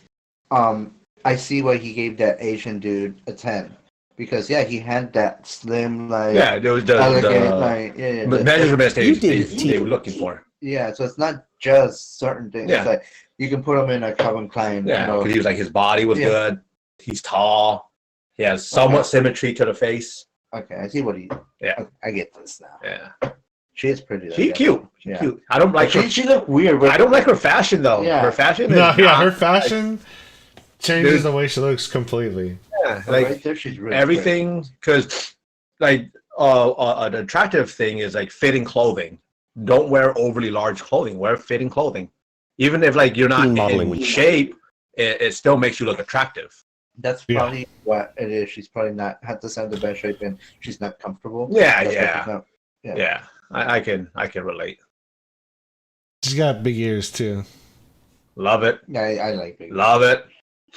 I see why he gave that Asian dude a 10. Because he had that slim, like there was elegant, the measurements they were looking for. Yeah, so it's not just certain things. Yeah. It's like you can put him in a Calvin Klein. Yeah, you know. because he was like his body was good. He's tall. He has somewhat symmetry to the face. Okay, I see what he. Yeah, okay, I get this now. Yeah, she is pretty. She's cute. She's cute. I don't like. She look weird. But I don't like her fashion though. Yeah. Her fashion. No, is yeah, not- her fashion changes Dude. the way she looks completely. Yeah, like right there, she's really everything. Because like an attractive thing is like fitting clothing. Don't wear overly large clothing. Wear fitting clothing. Even if like you're not in shape, it still makes you look attractive. That's probably what it is. She's probably not had to have the best shape and she's not comfortable. Yeah, That's why yeah. she's not- Yeah, I can relate. She's got big ears too. Love it. Yeah, I like big. Love it.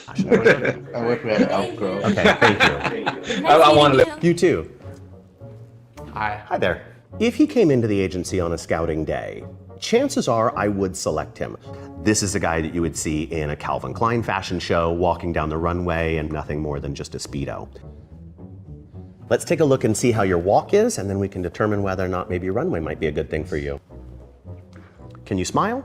I wish we had an elf girl. Okay, thank you. I want to live. You too. Hi. Hi there. If he came into the agency on a scouting day, chances are I would select him. This is a guy that you would see in a Calvin Klein fashion show, walking down the runway and nothing more than just a Speedo. Let's take a look and see how your walk is, and then we can determine whether or not maybe runway might be a good thing for you. Can you smile?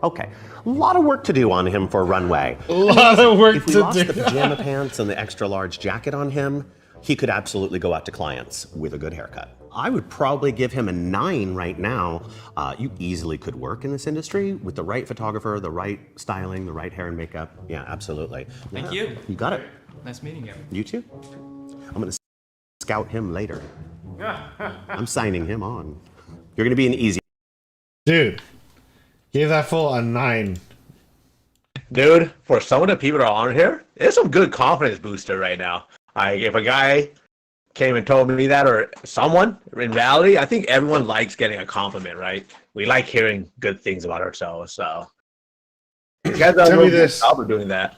Okay, a lot of work to do on him for runway. A lot of work if we to lost do. the pajama pants and the extra large jacket on him, he could absolutely go out to clients with a good haircut. I would probably give him a 9 right now. You easily could work in this industry with the right photographer, the right styling, the right hair and makeup. Yeah, absolutely. Thank Yeah, you. You got it. Nice meeting you. You too. I'm gonna scout him later. I'm signing him on. You're gonna be an easy. Dude, give that fool a 9. Dude, for some of the people that are on here, it's some good confidence booster right now. Like if a guy came and told me that, or someone, in reality, I think everyone likes getting a compliment, right? We like hearing good things about ourselves. So you guys Tell me this. Job doing that.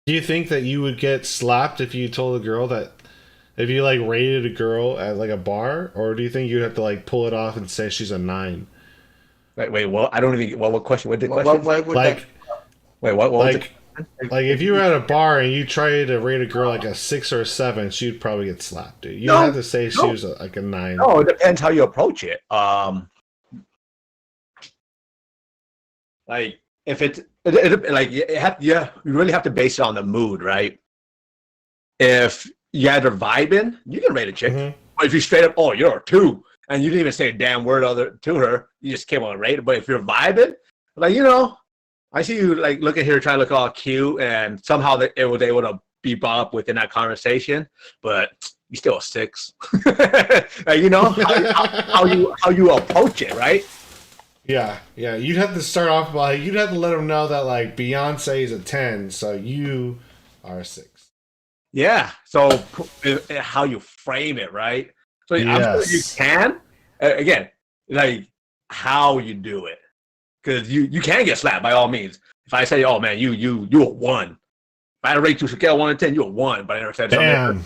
Do you think that you would get slapped if you told a girl that, if you like rated a girl at like a bar, or do you think you'd have to like pull it off and say she's a 9? Wait, well, I don't even. What question? What the question? Like, wait, what was like, like if you were at a bar and you tried to rate a girl like a 6 or a 7, she'd probably get slapped, dude. You have to say she was like a 9. No, it depends how you approach it. Like if it's like you really have to base it on the mood, right? If you guys are vibing, you can rate a chick. But if you straight up, oh, you're a 2, and you didn't even say a damn word to her, you just came on and rated. But if you're vibing, like I see you like looking here trying to look all cute, and somehow it was able to be brought up within that conversation, but you still a 6. Like, how you approach it, right? Yeah, you'd have to start off by, you'd have to let them know that like Beyonce is a 10, so you are a 6. Yeah. So how you frame it, right? So I'm sure you can. Again, like how you do it, because you can get slapped by all means. If I say, "Oh man, you a 1," if I rate you scale 1 to 10, you're a 1. But I never said something.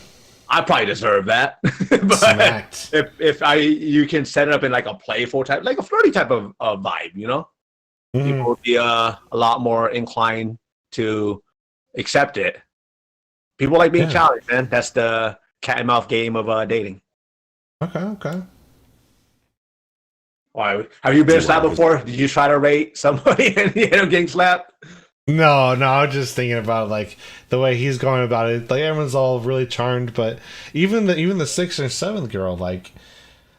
I probably deserve that. But if you can set it up in like a playful type, like a flirty type of vibe, people will be a lot more inclined to accept it. People like being challenged, man. That's the cat and mouse game of dating. Okay. All right. Have you been slapped before? Did you try to rate somebody and you end up getting slapped? No, I was just thinking about like the way he's going about it. Like everyone's all really charmed, but even the 6th or 7th girl, like,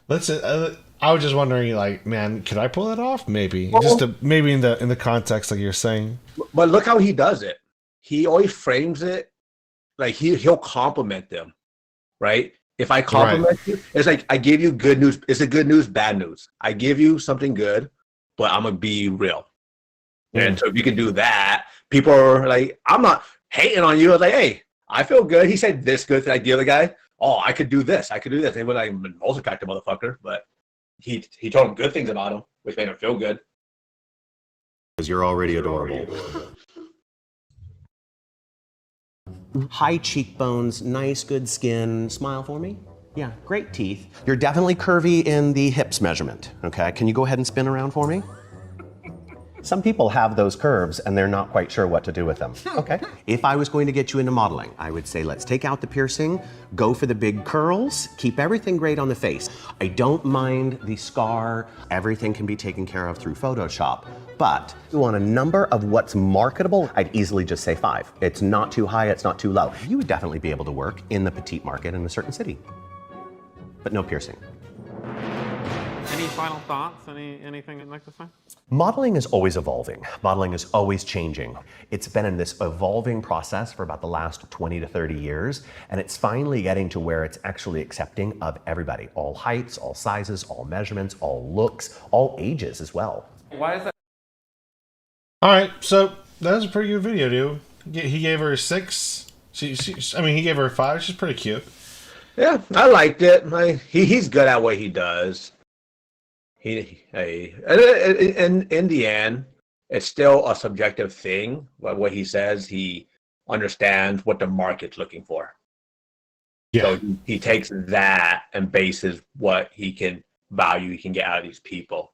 I was just wondering, like, man, could I pull it off? Maybe, maybe in the context like you're saying. But look how he does it. He always frames it like he'll compliment them, right? If I compliment you, it's like I give you good news. It's a good news, bad news. I give you something good, but I'm gonna be real. And so if you can do that, people are like, I'm not hating on you. I was like, hey, I feel good. He said this good thing. Like the other guy, oh, I could do this. I could do this. They were like, most attractive motherfucker, but he told him good things about him, which made him feel good. Because you're already adorable. High cheekbones, nice, good skin. Smile for me. Yeah, great teeth. You're definitely curvy in the hips measurement. Okay, can you go ahead and spin around for me? Some people have those curves and they're not quite sure what to do with them. Okay. If I was going to get you into modeling, I would say let's take out the piercing, go for the big curls, keep everything great on the face. I don't mind the scar. Everything can be taken care of through Photoshop. But if you want a number of what's marketable, I'd easily just say 5. It's not too high, it's not too low. You would definitely be able to work in the petite market in a certain city. But no piercing. Any final thoughts? Anything you'd like to say? Modeling is always evolving. Modeling is always changing. It's been in this evolving process for about the last 20 to 30 years, and it's finally getting to where it's actually accepting of everybody. All heights, all sizes, all measurements, all looks, all ages as well. Why is that? All right, so that was a pretty good video, dude. He gave her a 6. He gave her a 5. She's pretty cute. Yeah, I liked it. He's good at what he does. In the end, it's still a subjective thing. But what he says, he understands what the market's looking for. Yeah. So he takes that and bases what he can get out of these people.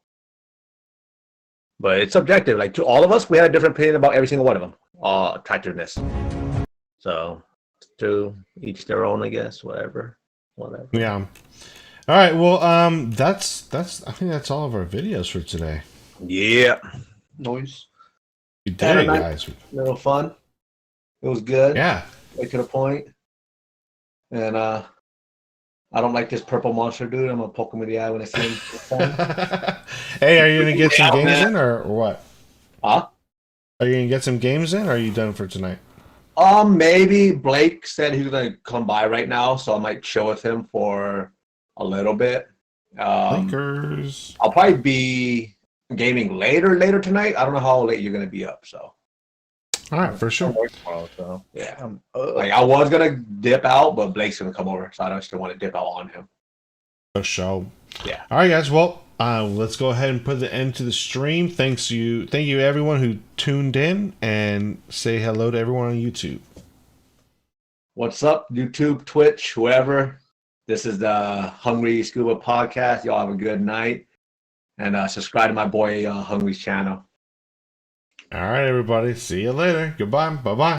But it's subjective. Like, to all of us, we had a different opinion about every single one of them. Attractiveness. So to each their own, I guess. Whatever. Yeah. All right. Well, that's. I think that's all of our videos for today. Yeah. Noise. You did it, guys. Little fun. It was good. Yeah. Right to the point. And I don't like this purple monster dude. I'm gonna poke him in the eye when I see him. Hey, are you gonna get some games in or what? Huh? Are you gonna get some games in or are you done for tonight? Maybe Blake said he's gonna come by right now, so I might chill with him for a little bit. Lakers. I'll probably be gaming later tonight. I don't know how late you're gonna be up, so. All right, for sure. Tomorrow, so yeah. Like, I was gonna dip out, but Blake's gonna come over, so I don't still want to dip out on him. For sure. Yeah. All right, guys. Well, let's go ahead and put the end to the stream. Thank you everyone who tuned in, and say hello to everyone on YouTube. What's up, YouTube, Twitch, whoever? This is the HungrySkooba podcast. Y'all have a good night, and subscribe to my boy Hungry's channel. All right, everybody. See you later. Goodbye. Bye-bye.